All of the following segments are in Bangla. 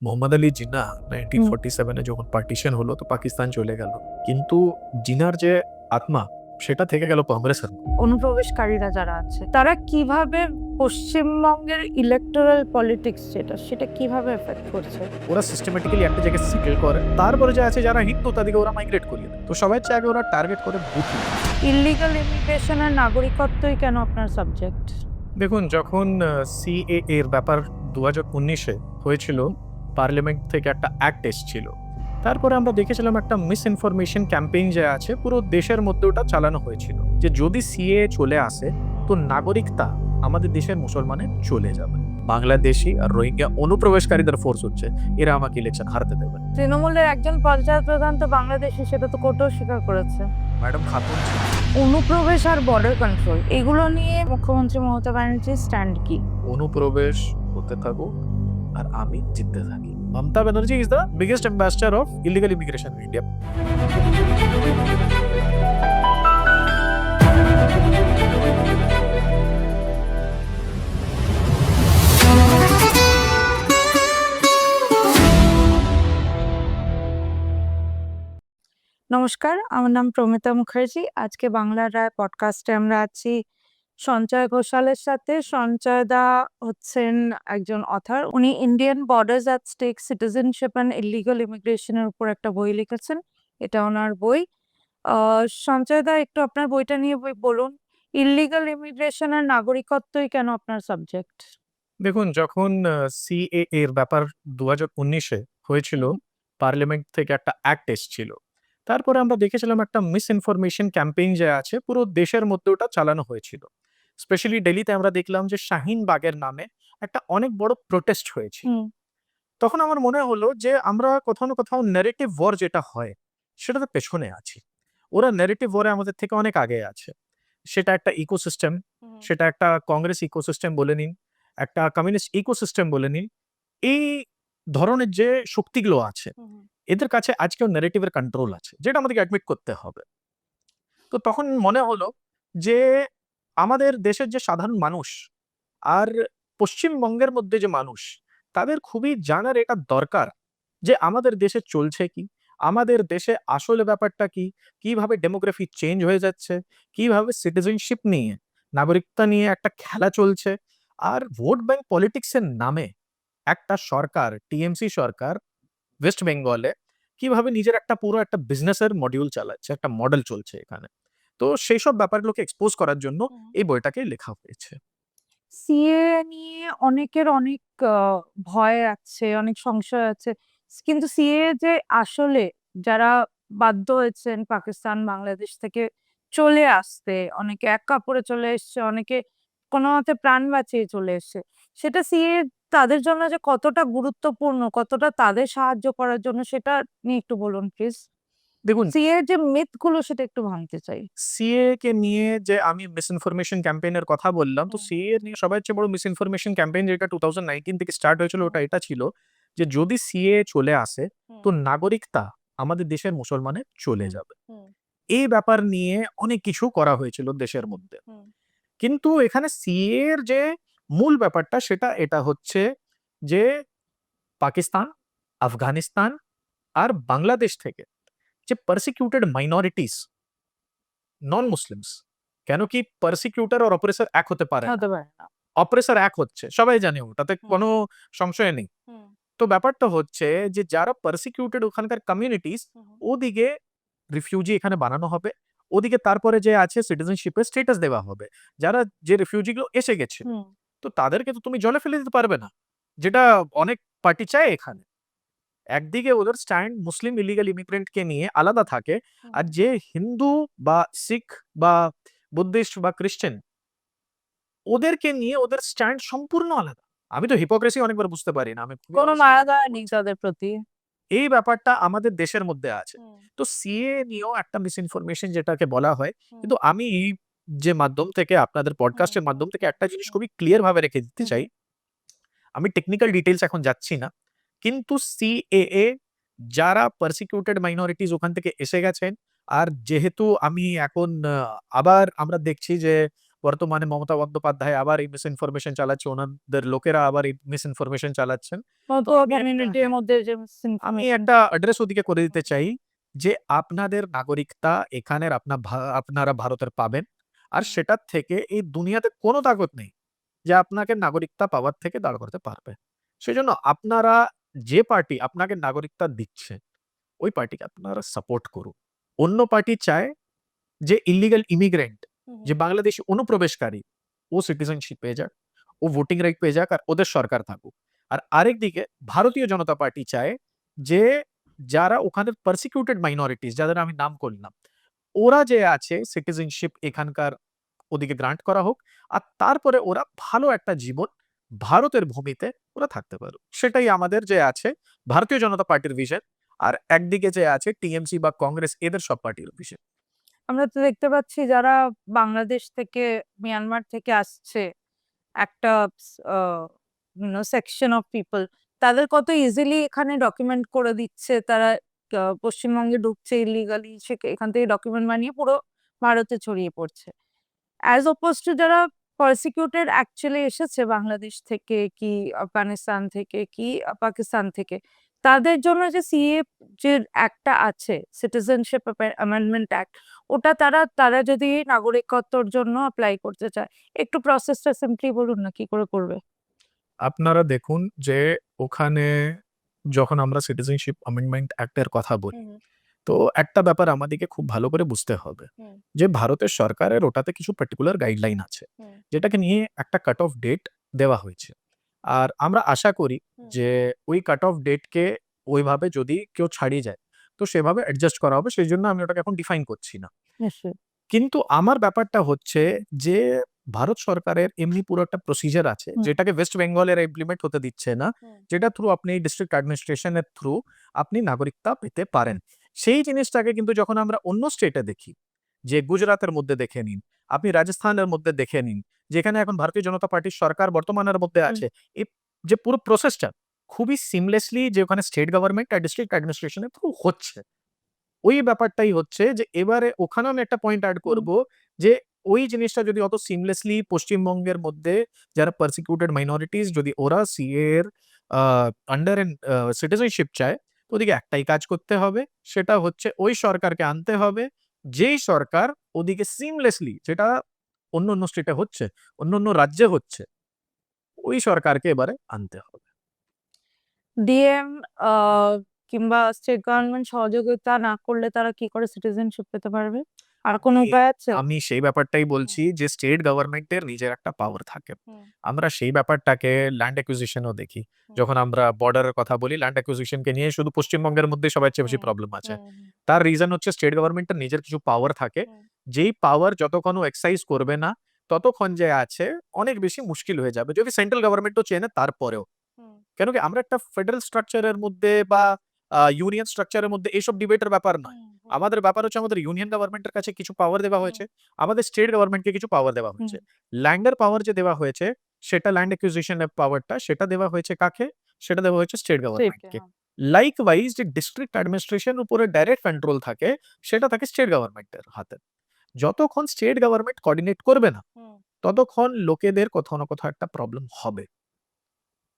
মোহাম্মদ আলী জিন্নাহ হুম। 1947 যখন পার্টিশন হলো তো পাকিস্তান চলে গেল, কিন্তু জিনার যে আত্মা সেটা থেকে গেল কংগ্রেসের মধ্যে। অনুপ্রবেশকারীরা যারা আছে তারা কিভাবে পশ্চিমবঙ্গের ইলেকটোরাল পলিটিক্স সেটা কিভাবে এফেক্ট করছে? ওরা সিস্টেমেটিক্যালি একটা জায়গায় সেটেল করে, তারপরে যে আছে যারা হিন্দু তাদেরকে ওরা মাইগ্রেট করিয়ে দেয়। তো সবাই চায় আগে ওরা টার্গেট করে বুথ। ইল্লিগাল ইমিগ্রেশনের নাগরিকত্বই কেন আপনার সাবজেক্ট? দেখুন, যখন সিএএ এর ব্যাপার 2019-এ হয়েছিল, পার্লামেন্ট থেকে একটা অ্যাক্ট এসেছিল। তারপরে আমরা দেখেছিলাম একটা মিস ইনফরমেশন ক্যাম্পেইন যে আছে পুরো দেশের মধ্যে ওটা চালানো হয়েছিল যে যদি সিএএ চলে আসে তো নাগরিকতা আমাদের দেশের মুসলমানের চলে যাবে। বাংলাদেশি আর রোহিঙ্গা অনুপ্রবেশকারীদের ফোর্স হচ্ছে, এরা আমাকে ইলেকশন হারতে দেবে না। তৃণমূলের একজন পঞ্চায়েত প্রধান তো বাংলাদেশি, সেটা তো কোর্টেও স্বীকার করেছে। ম্যাডাম খাতুন ছিল। অনুপ্রবেশ আর বর্ডার কন্ট্রোল এগুলো নিয়ে মুখ্যমন্ত্রী মমতা ব্যানার্জির স্ট্যান্ড কি? অনুপ্রবেশ হতে থাকুক আর আমি জিততে থাকি। Mamata Banerjee is the biggest ambassador of illegal immigration in India. নমস্কার, আমার নাম প্রমিতা মুখার্জি। আজকে বাংলার রায় পডকাস্টে আমরা আছি সঞ্জয় ঘোষালের সাথে। সঞ্জয় দা হচ্ছেন একজন অথার। উনি Indian borders at stake, citizenship and illegal ইমিগ্রেশনের উপর একটা বই লিখেছেন। এটা ওনার বই। সঞ্জয় দা, একটু আপনার বইটা নিয়ে বলুন। ইল্লিগাল ইমিগ্রেশন আর নাগরিকত্বই কেন আপনার সাবজেক্ট? দেখুন, যখন সিএএ এর ব্যাপার 2019-এ হয়েছিল, পার্লামেন্ট থেকে একটা অ্যাক্ট এসেছিল। তারপরে আমরা দেখেছিলাম একটা মিস ইনফরমেশন ক্যাম্পেইন যে আছে পুরো দেশের মধ্যে ওটা চালানো হয়েছিল। স্পেশালি দিল্লিতে আমরা দেখলাম যে শাহিন বাগের নামে একটা অনেক বড় প্রোটেস্ট হয়েছিল। হুম। তখন আমার মনে হলো যে আমরা কোথাও না কোথাও ন্যারেটিভ ওয়ার যেটা হয় সেটাতে পেছনে আছি। ওরা ন্যারেটিভ ওয়ারে আমাদের থেকে অনেক আগে আছে। সেটা একটা ইকোসিস্টেম, সেটা একটা কংগ্রেস ইকোসিস্টেম বলে নিন, একটা কমিউনিস্ট ইকোসিস্টেম বলে নিন। এই ধরনের যে শক্তিগুলো আছে, এদের কাছে আজকেও ন্যারেটিভের কন্ট্রোল আছে, যেটা আমাদেরকে অ্যাডমিট করতে হবে। তো তখন মনে হলো যে আমাদের দেশের যে সাধারণ মানুষ আর পশ্চিমবঙ্গের মধ্যে যে মানুষ, তাদের খুবই জানার এটা দরকার যে আমাদের দেশে চলছে কি? আমাদের দেশে আসলে ব্যাপারটা কি? কিভাবে ডেমোগ্রাফি চেঞ্জ হয়ে যাচ্ছে? কিভাবে সিটিজেনশিপ নিয়ে, নাগরিকতা নিয়ে একটা খেলা চলছে? আর ভোট ব্যাংক পলিটিক্স এর নামে একটা সরকার, টিএমসি সরকার ওয়েস্ট বেঙ্গলে কিভাবে নিজের একটা পুরো একটা বিজনেসের মডিউল চালাচ্ছে, একটা মডেল চলছে এখানে। তো সেইসব ব্যাপারগুলোকে এক্সপোজ করার জন্য এই বইটাকে লেখা হয়েছে। সিএ নিয়ে অনেকের অনেক ভয় আছে, অনেক সংশয় আছে। কিন্তু সিএ যে আসলে যারা বাধ্য হয়েছেন পাকিস্তান বাংলাদেশ থেকে চলে আসতে, অনেকে এক কাপড়ে চলে এসছে, অনেকে কোনো মতে প্রাণ বাঁচিয়ে চলে এসছে, সেটা সিএ তাদের জন্য যে কতটা গুরুত্বপূর্ণ, কতটা তাদের সাহায্য করার জন্য, সেটা নিয়ে একটু বলুন প্লিজ। দেখুন, সিএ যে মিথ গুলো সেটা একটু ভাঙতে চাই। সিএ কে নিয়ে যে আমি মিসইনফরমেশন ক্যাম্পেইন এর কথা বললাম, তো সিএ নিয়ে সবার চেয়ে বড় মিসইনফরমেশন ক্যাম্পেইন যেটা 2019 থেকে স্টার্ট হয়েছিল ওটা এটা ছিল যে যদি সিএ চলে আসে তো নাগরিকতা আমাদের দেশের মুসলমানের চলে যাবে। এই ব্যাপার নিয়ে অনেক কিছু করা হয়েছিল দেশের মধ্যে। কিন্তু এখানে সিএ এর যে মূল ব্যাপারটা সেটা এটা হচ্ছে যে পাকিস্তান, আফগানিস্তান আর বাংলাদেশ থেকে যে পারসিকিউটেড মাইনরিটিস, নন মুসলিমস, কেন কি পারসিকিউটর আর অপরেসর এক হতে পারে না? হতে পারে না। অপরেসর এক হচ্ছে, সবাই জানে, ওটাতে কোনো সংশয় নেই। তো ব্যাপারটা হচ্ছে যে যারা পারসিকিউটেড ওখানকার কমিউনিটিস, ওদিকে রিফিউজি এখানে বানানো হবে, ওদিকে তারপরে যে আছে সিটিজেনশিপের স্ট্যাটাস দেওয়া হবে। যারা যে রিফিউজি গুলো এসে গেছে, তো তাদেরকে তো তুমি জলে ফেলে দিতে পারবে না, যেটা অনেক পার্টি চায় এখানে। একদিকে ওদের স্ট্যান্ড মুসলিম ইলিগাল ইমিগ্রেন্ট কে নিয়ে আলাদা থাকে, আর যে হিন্দু বা শিখ বা বুদ্ধিস্ট বা খ্রিস্টান, ওদেরকে নিয়ে ওদের স্ট্যান্ড সম্পূর্ণ আলাদা। আমি তো হিপোক্রেসি অনেকবার বুঝতে পারি না, আমি খুবই কোনো honestly মায়া কথা দয়া নেই বলছি। তাদের প্রতি। এই ব্যাপারটা আমাদের দেশের মধ্যে আছে। তো সিএ নিয়েও একটা মিসইনফরমেশন যেটাকে বলা হয়। কিন্তু আমি এই যে মাধ্যম থেকে আপনাদের পডকাস্টের মাধ্যম থেকে একটা জিনিস খুবই ক্লিয়ার ভাবে রেখে দিতে চাই। আমি টেকনিক্যাল ডিটেইলস এখন যাচ্ছি না। কিন্তু সিএএ যারা পারসিকিউটেড মাইনরিটিস ওখান থেকে এসে গেছেন, আর যেহেতু আমি এখন আবার আমরা দেখছি যে বর্তমানে মমতা বন্দ্যোপাধ্যায় আবার এই মিসইনফরমেশন চালাচ্ছে, ওনাদের লোকেরা আবার এই মিসইনফরমেশন চালাচ্ছেন। তো আমি একটা কমিউনিটির মধ্যে যে আমি misinformation একটা অ্যাড্রেস ওদিকে করে দিতে চাই যে আপনাদের নাগরিকতা এখানের আপনারা ভারতের পাবেন। আর হুম। সেটার থেকে এই দুনিয়াতে কোনো তাগত নেই যে আপনাকে নাগরিকতা পাওয়ার থেকে দাঁড় করতে পারবে। সেজন্য আপনারা যে পার্টি আপনাকে নাগরিকতা দিচ্ছে, ওই পার্টিকে আপনারা সাপোর্ট করুন। অন্য পার্টি চায় যে ইল্লিগাল ইমিগ্রেন্ট, যে বাংলাদেশী অনুপ্রবেশকারী, ও সিটিজেনশিপ পেয়ে যাক, ও ভোটিং রাইট পেয়ে যাক, আর ওদের সরকার থাকুক। আর আরেকদিকে ভারতীয় জনতা পার্টি চায় যে যারা ওখানের পারসিকিউটেড মাইনরিটিস, যাদের আমি নাম করলাম, ওরা যে আছে সিটিজেনশিপ এখানকার ওদিকে গ্রান্ট করা হোক। আর তারপরে ওরা ভালো একটা জীবন ভারতের ভূমিতে ওরা থাকতে পারুক। সেটাই আমাদের যে আছে ভারতীয় জনতা পার্টির ভিশন। আর একদিকে যে আছে টিএমসি বা কংগ্রেস, এদের সব পার্টির ভিশন। আমরা তো দেখতে পাচ্ছি যারা বাংলাদেশ থেকে মিয়ানমার থেকে আসছে একটা সেকশন অফ পিপল, তাদের কত ইজিলি এখানে ডকুমেন্ট করে দিচ্ছে, তারা পশ্চিমবঙ্গে ঢুকছে ইলিগালি, এখান থেকে ডকুমেন্ট বানিয়ে পুরো ভারতে ছড়িয়ে পড়ছে। অ্যাজ অপোজ টু যারা পারসিকিউটেড অ্যাকচুয়ালি এসেছে বাংলাদেশ থেকে কি আফগানিস্তান থেকে কি পাকিস্তান থেকে, তাদের জন্য যে সিএ যে একটা আছে সিটিজেনশিপ অ্যামেন্ডমেন্ট অ্যাক্ট, ওটা তারা যদি নাগরিকত্বর জন্য অ্যাপ্লাই করতে চায়, একটু প্রসেসটা সিম্পলি বলুন না কি করে করবে। আপনারা দেখুন যে ওখানে যখন আমরা সিটিজেনশিপ অ্যামেন্ডমেন্ট অ্যাক্টের কথা বলি, তো একটা ব্যাপার আমাদেরকে খুব ভালো করে বুঝতে হবে যে ভারতের সরকারের ওটাতে কিছু পার্টিকুলার গাইডলাইন আছে, যেটাকে নিয়ে একটা কাট অফ ডেট দেওয়া হয়েছে। আর আমরা আশা করি যে ওই কাট অফ ডেটকে ওইভাবে যদি কেউ ছাড়িয়ে যায়, তো সেভাবে অ্যাডজাস্ট করা হবে। সেই জন্য আমি ওটাকে এখন ডিফাইন করছি না। নিশ্চয়ই। কিন্তু আমার ব্যাপারটা হচ্ছে যে ভারত সরকারের এমনি পুরো একটা প্রসিজার আছে, হুম। যেটাকে ওয়েস্ট বেঙ্গলের ইমপ্লিমেন্ট হতে দিচ্ছে না, যেটা থ্রু আপনি ডিস্ট্রিক্ট অ্যাডমিনিস্ট্রেশনের থ্রু আপনি নাগরিকতা পেতে পারেন। সেই জিনিসটাকে কিন্তু যখন আমরা অন্য স্টেটে দেখি, যে গুজরাতের মধ্যে দেখে নিন, আপনি রাজস্থানের মধ্যে দেখে নিন, যেখানে এখন ভারতীয় জনতা পার্টির সরকার বর্তমানের মধ্যে আছে, এই যে পুরো প্রসেসটা খুবই সিমলেসলি যে ওখানে স্টেট গভর্নমেন্ট আর ডিস্ট্রিক্ট অ্যাডমিনিস্ট্রেশনের থ্রু হচ্ছে। ওই ব্যাপারটাই হচ্ছে যে এবারে ওখানেও আমি একটা পয়েন্ট এড করব যে ওই জিনিসটা যদি অত সিমলেসলি পশ্চিমবঙ্গের মধ্যে যারা পারসিকিউটেড মাইনরিটিস যদি ওরা সিএ এর আন্ডার সিটিজেনশিপ চায়, তো ওদিকে একটাই কাজ করতে হবে, সেটা হচ্ছে ওই সরকারকে আনতে হবে যেই সরকার ওদিকে সিমলেসলি, যেটা অন্য অন্য স্টেটে হচ্ছে, অন্য অন্য রাজ্যে হচ্ছে, ওই সরকারকে এবারে আনতে হবে। ডিএম কিংবা স্টেট গভর্নমেন্ট সহযোগিতা না করলে তারা কি করে সিটিজেনশিপ পেতে পারবে? আর কোনো উপায় আছে? আমি সেই ব্যাপারটাই বলছি যে স্টেট গভর্নমেন্টের নিজের একটা পাওয়ার থাকে। হুম। আমরা সেই ব্যাপারটাকে ল্যান্ড অ্যাকুইজিশনও দেখি। যখন আমরা বর্ডারের কথা বলি, ল্যান্ড অ্যাকুইজিশনকে নিয়ে শুধু পশ্চিমবঙ্গের মধ্যেই সবার চেয়ে বেশি প্রবলেম আছে। তার রিজন হচ্ছে স্টেট গভর্নমেন্টের নিজের কিছু পাওয়ার থাকে, যেই পাওয়ার যতক্ষণ ও এক্সারসাইজ করবে না, ততক্ষণ যে আছে অনেক বেশি মুশকিল হয়ে যাবে। যদি সেন্ট্রাল গভর্নমেন্টও চেয়ে নেয় তারপরেও। কেন কি আমরা একটা ফেডারেল স্ট্রাকচারের মধ্যে বা ইউনিয়ন স্ট্রাকচারের মধ্যে এইসব ডিবেটের ব্যাপার নয়। আমাদের ব্যাপার হচ্ছে আমাদের ইউনিয়ন গভর্নমেন্টের কাছে কিছু পাওয়ার দেওয়া হয়েছে, আমাদের স্টেট গভর্নমেন্টকে কিছু পাওয়ার দেওয়া হয়েছে। ল্যান্ডের পাওয়ার যে দেওয়া হয়েছে, সেটা ল্যান্ড অ্যাকুইজিশনের পাওয়ারটা সেটা দেওয়া হয়েছে কাকে? সেটা দেওয়া হয়েছে স্টেট গভর্নমেন্টকে। লাইকওয়াইজ যে ডিস্ট্রিক্ট অ্যাডমিনিস্ট্রেশন উপরে ডাইরেক্ট কন্ট্রোল থাকে, সেটা থাকে স্টেট গভর্নমেন্টের হাতে। যতক্ষণ স্টেট গভর্নমেন্ট কোঅর্ডিনেট করবে না, ততক্ষণ লোকেদের কোথাও না কোথাও একটা প্রবলেম হবে।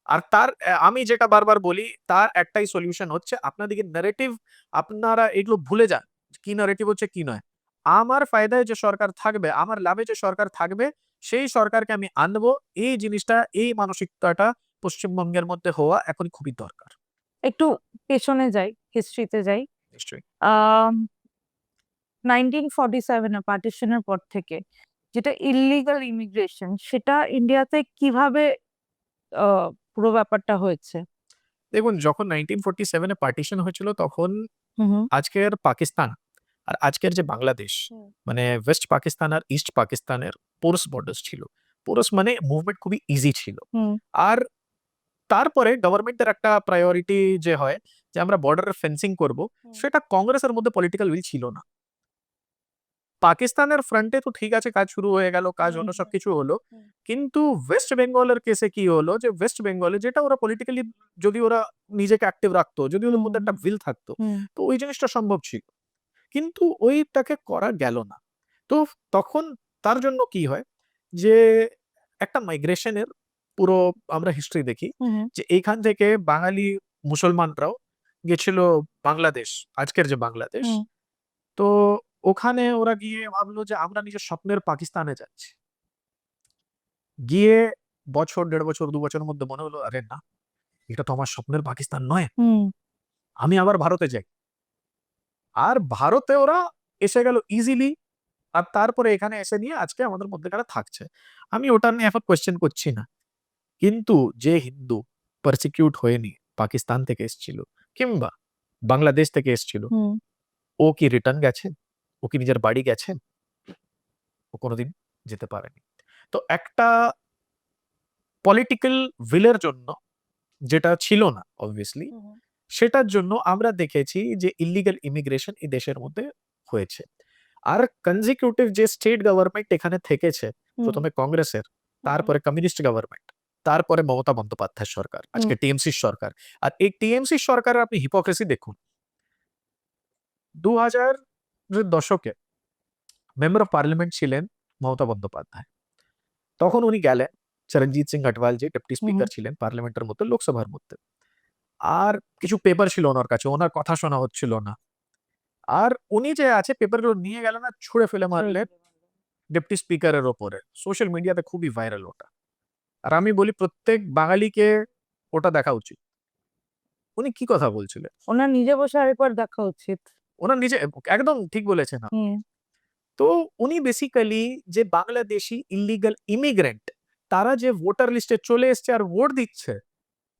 আর তার আমি যেটা বারবার বলি, তার একটাই সলিউশন হচ্ছে আপনাদেরকে ন্যারেটিভ, আপনারা এগুলো ভুলে যান। কি ন্যারেটিভ হচ্ছে কি নয়। আমার ফায়দায় যে সরকার থাকবে, আমার লাভে যে সরকার থাকবে, সেই সরকারকে আমি আনবো। এই জিনিসটা, এই মানসিকতাটা পশ্চিমবঙ্গের মধ্যে হওয়া এখন খুবই দরকার। একটু পেছনে যাই, হিস্ট্রিতে যাই। নিশ্চয়ই। 1947 এ পার্টিশনের পর থেকে যেটা ইল্লিগাল ইমিগ্রেশন, সেটা ইন্ডিয়াতে কিভাবে পুরো ব্যাপারটা হয়েছে? দেখুন, যখন 1947 এ পার্টিশন হয়েছিল, তখন আজকের পাকিস্তান আর আজকের যে বাংলাদেশ, মানে ওয়েস্ট পাকিস্তান আর ইস্ট পাকিস্তানের পোরস বর্ডার্স ছিল। পোরস মানে মুভমেন্ট খুবই ইজি ছিল। আর তারপরে গভর্নমেন্টের একটা প্রায়োরিটি যে হয় যে আমরা বর্ডারের ফেন্সিং করব, সেটা কংগ্রেসের মধ্যে পলিটিক্যাল উইল ছিল না। পাকিস্তানের ফ্রন্টে তো ঠিক আছে, কাজ শুরু হয়ে গেল, কাজ হলো, সবকিছু হলো। কিন্তু ওয়েস্ট বেঙ্গলের কেসে কি হলো যে ওয়েস্ট বেঙ্গলে যেটা ওরা পলিটিক্যালি যদি ওরা নিজেকে অ্যাক্টিভ রাখতো, যদি ওদের মধ্যে একটা উইল থাকতো, তো ওই জিনিসটা সম্ভব ছিল। কিন্তু ওইটাকে করা গেল না। তো তখন তার জন্য কি হয় যে একটা মাইগ্রেশনের পুরো আমরা হিস্ট্রি দেখি যে এইখান থেকে বাঙালি মুসলমানরাও গেছিল বাংলাদেশ, আজকের যে বাংলাদেশ। হুম। তো ওখানে ওরা গিয়ে ভাবলো যে আমরা নিজের স্বপ্নের পাকিস্তানে যাচ্ছি। গিয়ে বছর, ১.৫ বছর, ২ বছরের মধ্যে মনে হলো, আরে না, এটা তো আমার স্বপ্নের পাকিস্তান নয়। হুম। আমি আবার ভারতে যাই। আর ভারতে ওরা এসে গেল ইজিলি। আর তারপরে এখানে এসে নিয়ে আজকে আমাদের মধ্যেখানে থাকছে। আমি ওটা নিয়ে এখন কোয়েশ্চেন করছি না। কিন্তু যে হিন্দু পারসিকিউট হয়নি, পাকিস্তান থেকে এসেছিল কিংবা বাংলাদেশ থেকে এসেছিল, হুম। ও কি রিটার্ন গেছে? ও কি নিজের বাড়ি গেছে? ও কোনোদিন যেতে পারেনি। তো একটা পলিটিক্যাল উইলের জন্য, যেটা ছিল না অবভিয়াসলি, সেটার জন্য আমরা দেখেছি যে ইল্লিগাল ইমিগ্রেশন এই দেশের মধ্যে হয়েছে। আর কনজিকিউটিভ যে স্টেট গভর্নমেন্ট এখানে থেকেছে, প্রথমে কংগ্রেসের, তারপরে কমিউনিস্ট গভর্নমেন্ট, তারপরে মমতা বন্দ্যোপাধ্যায় সরকার, আজকে টিএমসি সরকার। আর এই টিএমসি সরকারের আপনি হিপোক্রেসি দেখুন। 2000 এর দশকে মেম্বার অফ পার্লামেন্ট ছিলেন মমতা বন্দ্যোপাধ্যায়। তখন উনি গেলেন, চরণজিৎ সিং আটওয়াল যে ডেপুটি স্পিকার ছিলেন পার্লামেন্টের মধ্যে, লোকসভার মধ্যে। আর কিছু পেপার ছিল ওনার কাছে, ওনার কথা শোনা হচ্ছিল না। আর উনি যে আছে পেপারগুলো নিয়ে গেলেন আর ছুঁড়ে ফেলে মারলেন ডেপুটি স্পিকারের ওপরে। সোশ্যাল মিডিয়াতে খুবই ভাইরাল ওটা। আর আমি বলি প্রত্যেক বাঙালিকে ওটা দেখা উচিত। উনি কি কথা বলছিলেন? ওনার নিজে বসে আরেকবার দেখা উচিত। ওনার নিজে একদম ঠিক বলেছেন আপনি। হুম। তো উনি বেসিক্যালি যে বাংলাদেশি ইল্লিগাল ইমিগ্রেন্ট, তারা যে ভোটার লিস্টে চলে এসছে আর ভোট দিচ্ছে,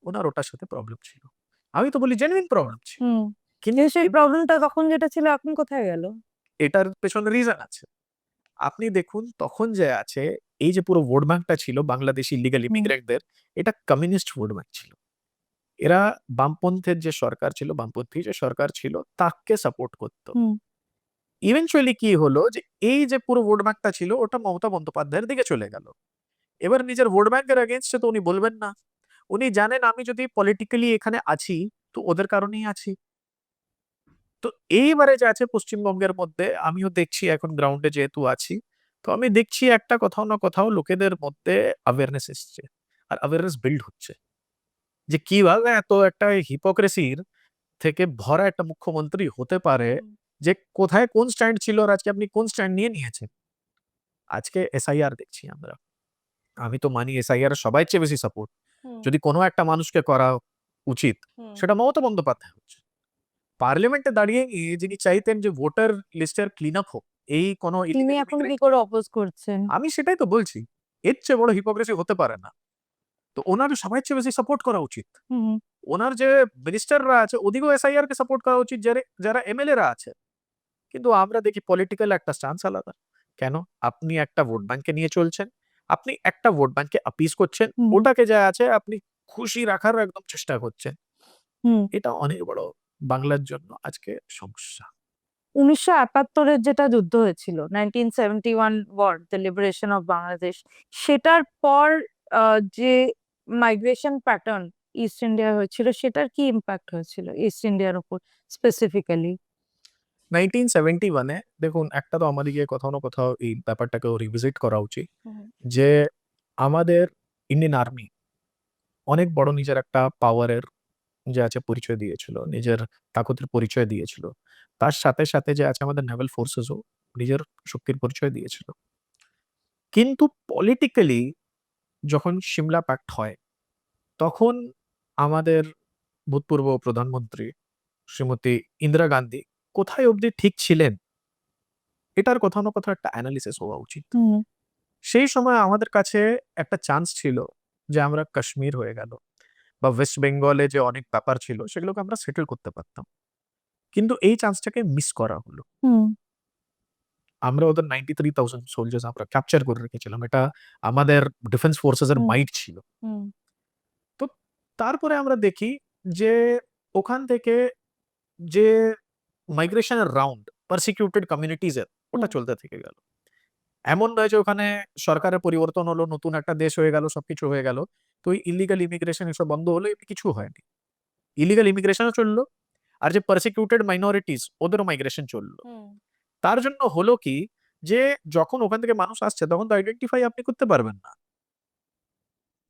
ওনার ওটার সাথে প্রবলেম ছিল। আমি তো বলি জেনুইন প্রবলেম ছিল। হুম। কিন্তু সেই প্রবলেমটা তখন যেটা ছিল এখন কোথায় গেল? এটার পেছনে রিজন আছে। আপনি দেখুন তখন যে আছে, এই যে পুরো ভোট ব্যাংকটা ছিল বাংলাদেশি ইলিগাল ইমিগ্রেন্টদের, এটা কমিউনিস্ট ভোট ব্যাংক ছিল। এরা বামপন্থের যে সরকার ছিল, বামপন্থী যে সরকার ছিল, তাকে সাপোর্ট করত। হুম। ইভেনচুয়ালি কি হলো যে এই যে পুরো ভোট ব্যাংকটা ছিল, ওটা মমতা বন্দ্যোপাধ্যায়ের দিকে চলে গেল। এবার নিজের ভোট ব্যাংকের এগেইনস্টে তো উনি বলবেন না। উনি জানেন আমি যদি পলিটিক্যালি এখানে আছি, তো ওদের কারণেই আছি। তো এইবারে যে আছে পশ্চিমবঙ্গের মধ্যে, আমিও দেখছি এখন গ্রাউন্ডে যেহেতু আছি, তো আমি দেখছি একটা কোথাও না কোথাও লোকেদের মধ্যে অ্যাওয়ারনেস এসছে। আর অ্যাওয়ারনেস বিল্ড হচ্ছে যে কিভাবে এত একটা হিপোক্রেসির থেকে ভরা একটা মুখ্যমন্ত্রী হতে পারে, যে কোথায় কোন স্ট্যান্ড ছিল আর আজকে আপনি কোন স্ট্যান্ড নিয়ে নিয়েছেন। আজকে এসআইআর দেখছি আমরা। আমি তো মানি এসআইআর সবার চেয়ে বেশি সাপোর্ট। যদি কোনো একটা মানুষকে করা উচিত, সেটা মমতা বন্দ্যোপাধ্যায় হচ্ছে। পার্লামেন্টে দাঁড়িয়ে গিয়ে যিনি চাইতেন যে ভোটার লিস্টের ক্লিন আপ হোক, এই কোনো তিনি illegal এখন কি immigrant- করে অপোজ করছেন? আমি সেটাই তো বলছি, এর চেয়ে বড় হিপোক্রেসি হতে পারে না। তো ওনার সবার চেয়ে বেশি সাপোর্ট করা উচিত। হুম। ওনার যে মিনিস্টাররা আছে, ওদিকেও এসআইআর কে সাপোর্ট করা উচিত, যারা এমএলএ রা আছে। কিন্তু আমরা দেখি পলিটিক্যাল একটা স্ট্যান্স আলাদা। কেন? আপনি একটা ভোট ব্যাংকে নিয়ে চলছেন, আপনি একটা ভোট ব্যাংকে আপিস করছেন, হুম। ওটাকে যা আছে আপনি খুশি রাখার একদম চেষ্টা করছেন। হুম। এটা অনেক বড় বাংলার জন্য আজকে সমস্যা। 1971 যেটা যুদ্ধ হয়েছিল, 1971 war, the liberation of Bangladesh, সেটার পর যে মাইগ্রেশন প্যাটার্ন ইস্ট ইন্ডিয়া হয়েছিল, সেটার কি ইম্প্যাক্ট হয়েছিল ইস্ট ইন্ডিয়ার উপর স্পেসিফিক্যালি? 1971 দেখুন, একটা তো আমাদেরকে কোথাও না কোথাও এই ব্যাপারটাকেও রিভিজিট করা উচিত যে আমাদের ইন্ডিয়ান আর্মি অনেক বড় নিজের একটা পাওয়ারের যে আছে পরিচয় দিয়েছিল, নিজের তাকতের পরিচয় দিয়েছিল। তার সাথে সাথে যে আছে আমাদের নেভাল ফোর্সেসও নিজের শক্তির পরিচয় দিয়েছিল। কিন্তু পলিটিক্যালি যখন সিমলা প্যাক্ট হয়, তখন আমাদের ভূতপূর্ব প্রধানমন্ত্রী শ্রীমতী ইন্দিরা গান্ধী কোথায় অবধি ঠিক ছিলেন, এটার কোথাও না কোথাও একটা অ্যানালিসিস হওয়া উচিত। হুম। সেই সময় আমাদের কাছে একটা চান্স ছিল যে আমরা কাশ্মীর হয়ে গেল বা ওয়েস্ট বেঙ্গলে যে অনেক ব্যাপার ছিল, সেগুলোকে আমরা সেটেল করতে পারতাম। কিন্তু এই চান্সটাকে মিস করা হলো। হুম। আমরা ওদের 93,000 সোলজার্স আমরা ক্যাপচার করে রেখেছিলাম। এটা আমাদের ডিফেন্স ফোর্সেস এর হুম। মাইট ছিল। হুম। তো তারপরে আমরা দেখি যে ওখান থেকে যে মাইগ্রেশনের রাউন্ড পারসিকিউটেড কমিউনিটিজ এর, ওটা চলতে থেকে গেল। এমন নয় যে ওখানে সরকারের পরিবর্তন হলো, নতুন একটা দেশ হয়ে গেল, সবকিছু হয়ে গেল, তো ওই ইলিগাল ইমিগ্রেশন এসব বন্ধ হলো, এমনি কিছু হয়নি। ইলিগাল ইমিগ্রেশনও চললো, আর যে পারসিকিউটেড মাইনরিটিস ওদেরও মাইগ্রেশন চললো। তার জন্য হলো কি, যে যখন ওখান থেকে মানুষ আসছে তখন তো আইডেন্টিফাই আপনি করতে পারবেন না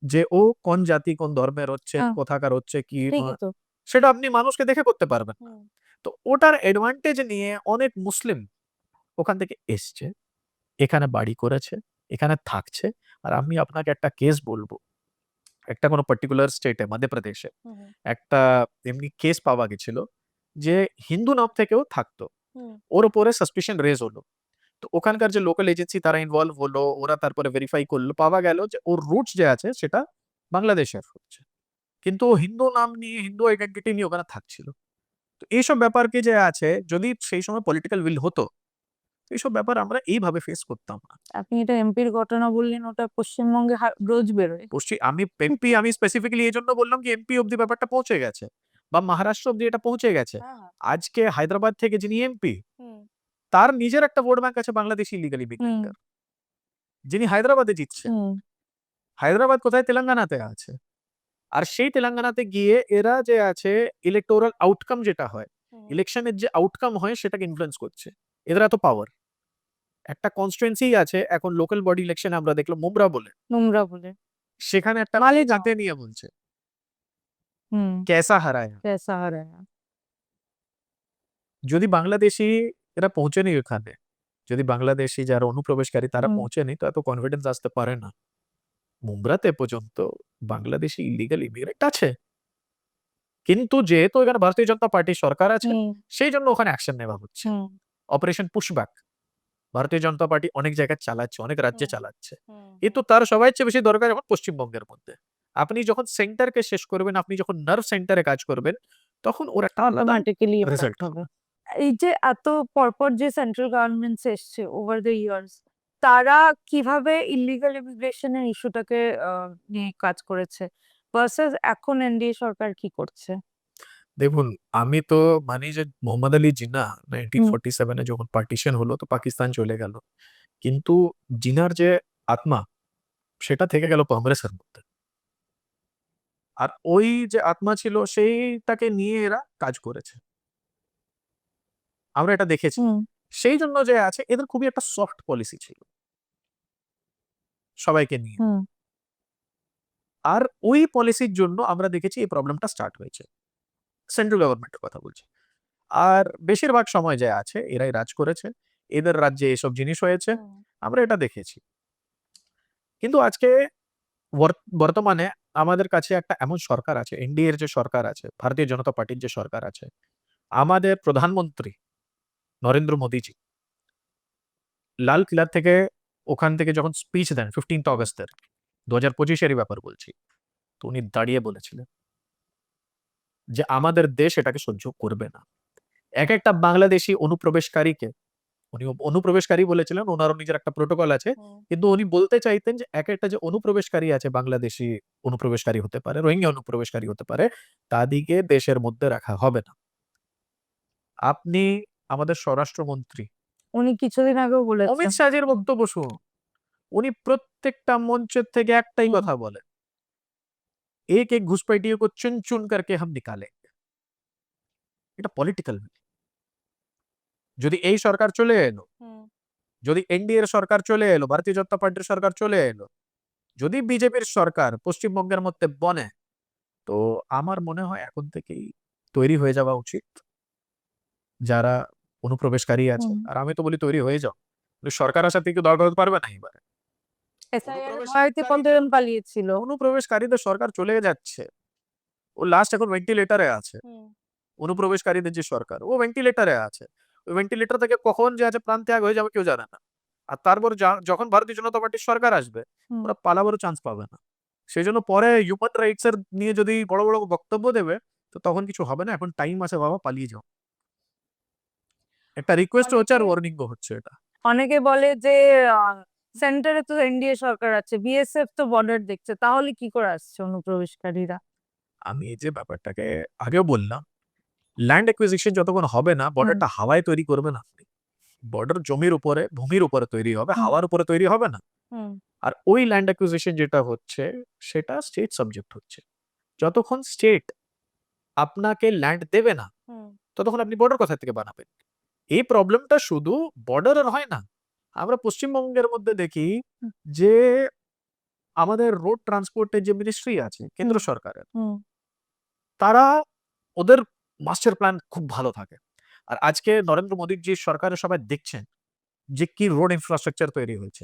যে ও কোন জাতি কোন ধর্মের হচ্ছে হ্যাঁ, কোথাকার হচ্ছে কি ঠিকই তো। সেটা আপনি মানুষকে দেখে করতে পারবেন না। তো ওটার অ্যাডভান্টেজ নিয়ে অনেক মুসলিম ওখান থেকে এসছে, এখানে বাড়ি করেছে, এখানে থাকছে। আর আমি আপনাকে একটা কেস বলবো, একটা কোনো পার্টিকুলার স্টেটে মধ্যপ্রদেশে একটা এমনি কেস পাওয়া গেছিল যে হিন্দু নাম থেকেও থাকতো, ওর উপরে সাসপিশন রেজ হলো। তো ওখানকার যে লোকাল এজেন্সি তারা ইনভলভ হলো, ওরা তারপরে ভেরিফাই করলো, পাওয়া গেল যে ওর রুটস যে আছে সেটা বাংলাদেশের হচ্ছে, কিন্তু ও হিন্দু নাম নিয়ে হিন্দু আইডেন্টিটি নিয়ে ওখানে থাকছিল। তো এইসব ব্যাপারকে যে আছে, যদি সেই সময় পলিটিক্যাল উইল হতো, এইসব ব্যাপার আমরা এইভাবে ফেস করতাম না। আপনি এটা এমপির ঘটনা বললেন, ওটা পশ্চিমবঙ্গে রোজ বেরোয়। আমি এমপি, আমি স্পেসিফিক্যালি এই জন্য বললাম কি এমপি অব্দি ব্যাপারটা পৌঁছে গেছে বা মহারাষ্ট্র অব্দি এটা পৌঁছে গেছে। আজকে হায়দ্রাবাদ থেকে যিনি এমপি, তার নিজের একটা ভোট ব্যাংক আছে বাংলাদেশি ইলিগাল ইমিগ্রেন্টের, যিনি হায়দ্রাবাদে জিতছে। হায়দ্রাবাদ কোথায়? তেলেঙ্গানাতে আছে। আর সেই তেলেঙ্গানাতে গিয়ে এরা যে আছে ইলেকটোরাল আউটকাম যেটা হয়, ইলেকশনের যে আউটকাম হয় সেটাকে ইনফ্লুয়েন্স করছে। এদের এত পাওয়ার। একটা কনস্টিটুয়েন্সি আছে এখন লোকাল বডি ইলেকশনে আমরা দেখলাম মুমরা বলে, নোংরা বলে। সেখানে একটা মালিগাঁও। জাতে নিয়ে বলছে হুম। কেসা হারায়। कैसा हराया। যদি বাংলাদেশি এরা পৌঁছেনি ওখানে, যদি বাংলাদেশি যারা অনুপ্রবেশকারী তারা হুম। পৌঁছেনি, তো এত কনফিডেন্স আসতে পারে না। মুমরাতে পর্যন্ত বাংলাদেশি ইলিগাল ইমিগ্রেন্ট আছে, কিন্তু যেহেতু এখানে ভারতীয় জনতা পার্টির সরকার আছে, হুম। সেই জন্য ওখানে অ্যাকশন নেওয়া হচ্ছে। হুম। অপারেশন পুশব্যাক ভারতীয় জনতা পার্টি অনেক জায়গায় চালাচ্ছে, অনেক রাজ্যে হুম। চালাচ্ছে। হুম। কিন্তু তার সবাই চেয়ে বেশি দরকার এখন পশ্চিমবঙ্গের মধ্যে। আপনি যখন সেন্টারকে শেষ করবেন, আপনি যখন নার্ভ সেন্টারে কাজ করবেন, তখন ওর একটা আলাদা অটোমেটিক্যালি রেজাল্ট হবে। হবে। এই যে এত পরপর যে সেন্ট্রাল গভর্নমেন্টস এসছে ওভার দ্য ইয়ার্স, তারা কিভাবে ইলিগাল ইমিগ্রেশনের ইস্যুটাকে নিয়ে কাজ করেছে ভার্সাস এখন এনডিএ সরকার কি করছে? দেখুন, আমি তো মানি যে মোহাম্মদ আলী জিন্নাহ হুম। 1947 এ যখন পার্টিশন হলো তো পাকিস্তান চলে গেল। কিন্তু জিন্নাহর যে আত্মা সেটা থেকে গেল কংগ্রেসের মধ্যে। আর ওই যে আত্মা ছিল সেইটাকে নিয়ে এরা কাজ করেছে। আমরা এটা দেখেছি। হুম। সেই জন্য যে আছে এদের খুবই একটা সফট পলিসি ছিল সবাইকে নিয়ে। হুম। আর ওই পলিসির জন্য আমরা দেখেছি এই প্রবলেমটা স্টার্ট হয়েছে। সেন্ট্রাল গভর্নমেন্টের কথা বলছি। আর বেশিরভাগ সময় যে আছে এরাই রাজ করেছে। এদের রাজ্যে এসব জিনিস হয়েছে। আমরা এটা দেখেছি। কিন্তু আজকে বর্তমানে আমাদের কাছে একটা এমন সরকার আছে, এনডিএ এর যে সরকার আছে, ভারতীয় জনতা পার্টির যে সরকার আছে, আমাদের প্রধানমন্ত্রী নরেন্দ্র মোদীজি লাল কিলা থেকে ওখান থেকে যখন স্পিচ দেন 15th অগস্টের 2025 এরই ব্যাপার বলছি, তো উনি দাঁড়িয়ে বলেছিলেন যে আমাদের দেশ এটাকে সহ্য করবে না। এক একটা বাংলাদেশি অনুপ্রবেশকারীকে, উনি অনুপ্রবেশকারী বলেছিলেন, ওনারও নিজের একটা প্রোটোকল আছে, কিন্তু উনি বলতে চাইতেন যে এক একটা যে অনুপ্রবেশকারী আছে, বাংলাদেশি অনুপ্রবেশকারী হতে পারে, রোহিঙ্গা অনুপ্রবেশকারী হতে পারে, তাদিকে দেশের মধ্যে রাখা হবে না। আপনি আমাদের স্বরাষ্ট্রমন্ত্রী উনি কিছুদিন আগেও বলেছেন। অমিত শাহজির বক্তব্য শুনুন, উনি প্রত্যেকটা মঞ্চের থেকে একটাই হুম। কথা বলেন, एक एक घुसपैठियों को चुन चुन करके हम निकालेंगे। এটা পলিটিক্যাল। যদি এই সরকার চলে এলো, যদি এনডিএ এর সরকার চলে এলো, ভারতীয় জনতা পার্টির সরকার চলে এলো, যদি বিজেপির সরকার পশ্চিমবঙ্গের মধ্যে বনে, তো আমার মনে হয় এখন থেকেই তৈরি হয়ে যাওয়া উচিত যারা অনুপ্রবেশকারী আছে। হুম। আর আমি তো বলি তৈরি হয়ে যাও, কিন্তু সরকার আসার থেকে দরকার হতে পারবে না এবারে। এসআইআর ভয়তে কতজন পালিয়েছিল। অনুপ্রবেশকারীদের সরকার চলে যাচ্ছে, ও লাস্ট এখন ভেন্টিলেটারে আছে। অনুপ্রবেশকারীদের যে সরকার, ও ভেন্টিলেটারে আছে। ওই ভেন্টিলেটর থেকে কখন যে আছে প্রাণ ত্যাগ হয়ে যাবে কেউ জানে না। আর তারপর যখন ভারতীয় জনতা পার্টির সরকার আসবে, হুম। ওরা পালাবারও চান্স পাবে না। সেই জন্য পরে হিউম্যান রাইটস এর নিয়ে যদি বড় বড় বক্তব্য দেবে, তো তখন কিছু হবে না। এখন টাইম আছে বাবা, পালিয়ে যাও। একটা রিকোয়েস্ট হচ্ছে আর ওয়ার্নিং হচ্ছে এটা। অনেকে বলে যে সেন্টারে তো এনডিএ সরকার আছে, বিএসএফ তো বর্ডার দেখছে, তাহলে কি করে আসছে অনুপ্রবেশকারীরা? আমি এই যে ব্যাপারটাকে আগেও বললাম, ল্যান্ড অ্যাকুইজিশন যতক্ষণ হবে না, বর্ডারটা হাওয়ায় তৈরি করবেন আপনি। বর্ডার জমির উপরে, ভূমির উপরে তৈরি হবে, হুম। হাওয়ার উপরে তৈরি হবে না। হুম। আর ওই ল্যান্ড অ্যাকুইজিশন যেটা হচ্ছে, সেটা স্টেট সাবজেক্ট হচ্ছে। যতক্ষণ স্টেট আপনাকে ল্যান্ড দেবে না, ততক্ষণ আপনি বর্ডার কোথা থেকে বানাবেন? এই প্রবলেমটা শুধু বর্ডারের হয় না, আমরা পশ্চিমবঙ্গের মধ্যে দেখি হুম। যে আমাদের রোড ট্রান্সপোর্টের যে মিনিস্ট্রি আছে কেন্দ্র হুম। সরকারের, হুম। তারা ওদের মাস্টার প্ল্যান খুব ভালো থাকে। আর আজকে নরেন্দ্র মোদীর যে সরকারের সবাই দেখছেন যে কি রোড ইনফ্রাস্ট্রাকচার তৈরি হয়েছে,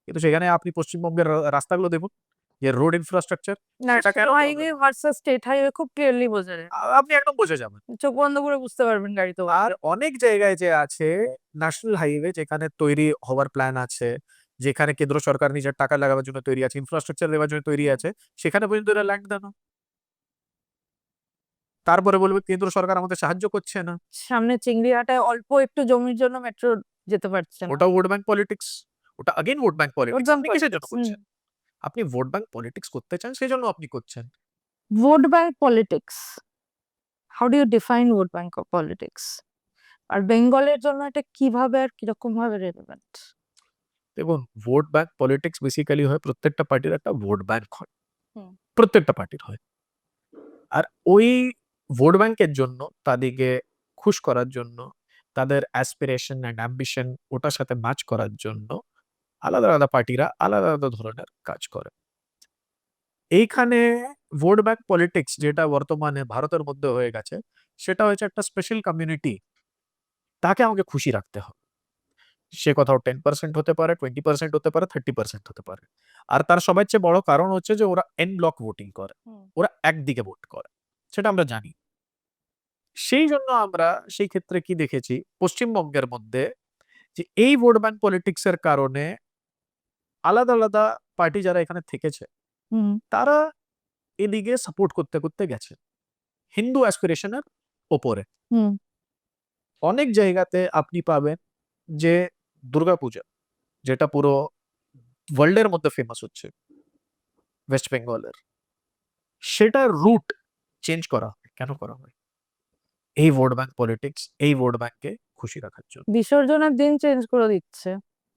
কিন্তু সেখানে আপনি পশ্চিমবঙ্গের রাস্তাগুলো দেখুন, যে রোড ইনফ্রাস্ট্রাকচার সেটা কেন national highway problem? Versus state highway খুব ক্লিয়ারলি বোঝা যায়। আপনি একদম বুঝে যাবেন। চোখ বন্ধ করে বুঝতে পারবেন গাড়ি তো। আর অনেক জায়গায় যে আছে ন্যাশনাল হাইওয়ে যেখানে তৈরি হওয়ার প্ল্যান আছে, যেখানে কেন্দ্র সরকার নিজের টাকা লাগাবার জন্য তৈরি আছে, ইনফ্রাস্ট্রাকচার দেওয়ার জন্য তৈরি আছে, সেখানে পর্যন্ত এরা ল্যান্ড দেয় না। তারপরে বলবে কেন্দ্র সরকার আমাদের সাহায্য করছে না। সামনে চিংড়িহাটায় অল্প একটু জমির জন্য মেট্রো যেতে পারছে না। ওটা ভোট ব্যাংক পলিটিক্স। ওটা again vote bank politics. Vote আপনি bank কিসের জন্য politics, করছেন? আপনি ভোট ব্যাংক পলিটিক্স করতে চান, সেজন্য আপনি করছেন। Vote bank politics, how do you define vote bank politics? আর বেঙ্গলের জন্য এটা কিভাবে আর কিরকম ভাবে রেলেভেন্ট? দেখুন, ভোট ব্যাংক পলিটিক্স বেসিক্যালি হয় প্রত্যেকটা পার্টির একটা ভোট ব্যাংক হয়। হুম। প্রত্যেকটা পার্টির হয়। আর ওই ভোট ব্যাংকের জন্য তাদেরকে খুশ করার জন্য, তাদের অ্যাসপিরেশন অ্যান্ড অ্যাম্বিশন ওটার সাথে ম্যাচ করার জন্য আলাদা, আলাদা পার্টিরা আলাদা, আলাদা ধরনের কাজ করে। এইখানে ভোট ব্যাংক পলিটিক্স যেটা বর্তমানে ভারতের মধ্যে হয়ে গেছে, সেটা হচ্ছে একটা স্পেশাল কমিউনিটি, তাকে আমাকে খুশি রাখতে হবে। সে কোথাও 10% হতে পারে, 20% হতে পারে, 30% হতে পারে। আর তার সবার চেয়ে বড় কারণ হচ্ছে যে ওরা এন ব্লক ভোটিং করে। ওরা একদিকে ভোট করে। সেটা আমরা জানি। সেই জন্য আমরা সেই ক্ষেত্রে কি দেখেছি পশ্চিমবঙ্গের মধ্যে, যে এই ভোট ব্যাংক পলিটিক্স এর কারণে আলাদা, আলাদা পার্টি যারা এখানে থেকেছে, হুম। তারা এদিকে সাপোর্ট করতে, করতে গেছে। হিন্দু অ্যাসপিরেশন এর ওপরে। হুম। অনেক জায়গাতে আপনি পাবেন যে দুর্গাপূজা, যেটা পুরো ওয়ার্ল্ড এর মধ্যে ফেমাস হচ্ছে ওয়েস্ট বেঙ্গলের, সেটার রুট চেঞ্জ করা হয়। কেন করা হয়? এই ভোট ব্যাংক পলিটিক্স, এই ভোট ব্যাংককে খুশি রাখার জন্য। বিসর্জনের দিন চেঞ্জ করে দিচ্ছে।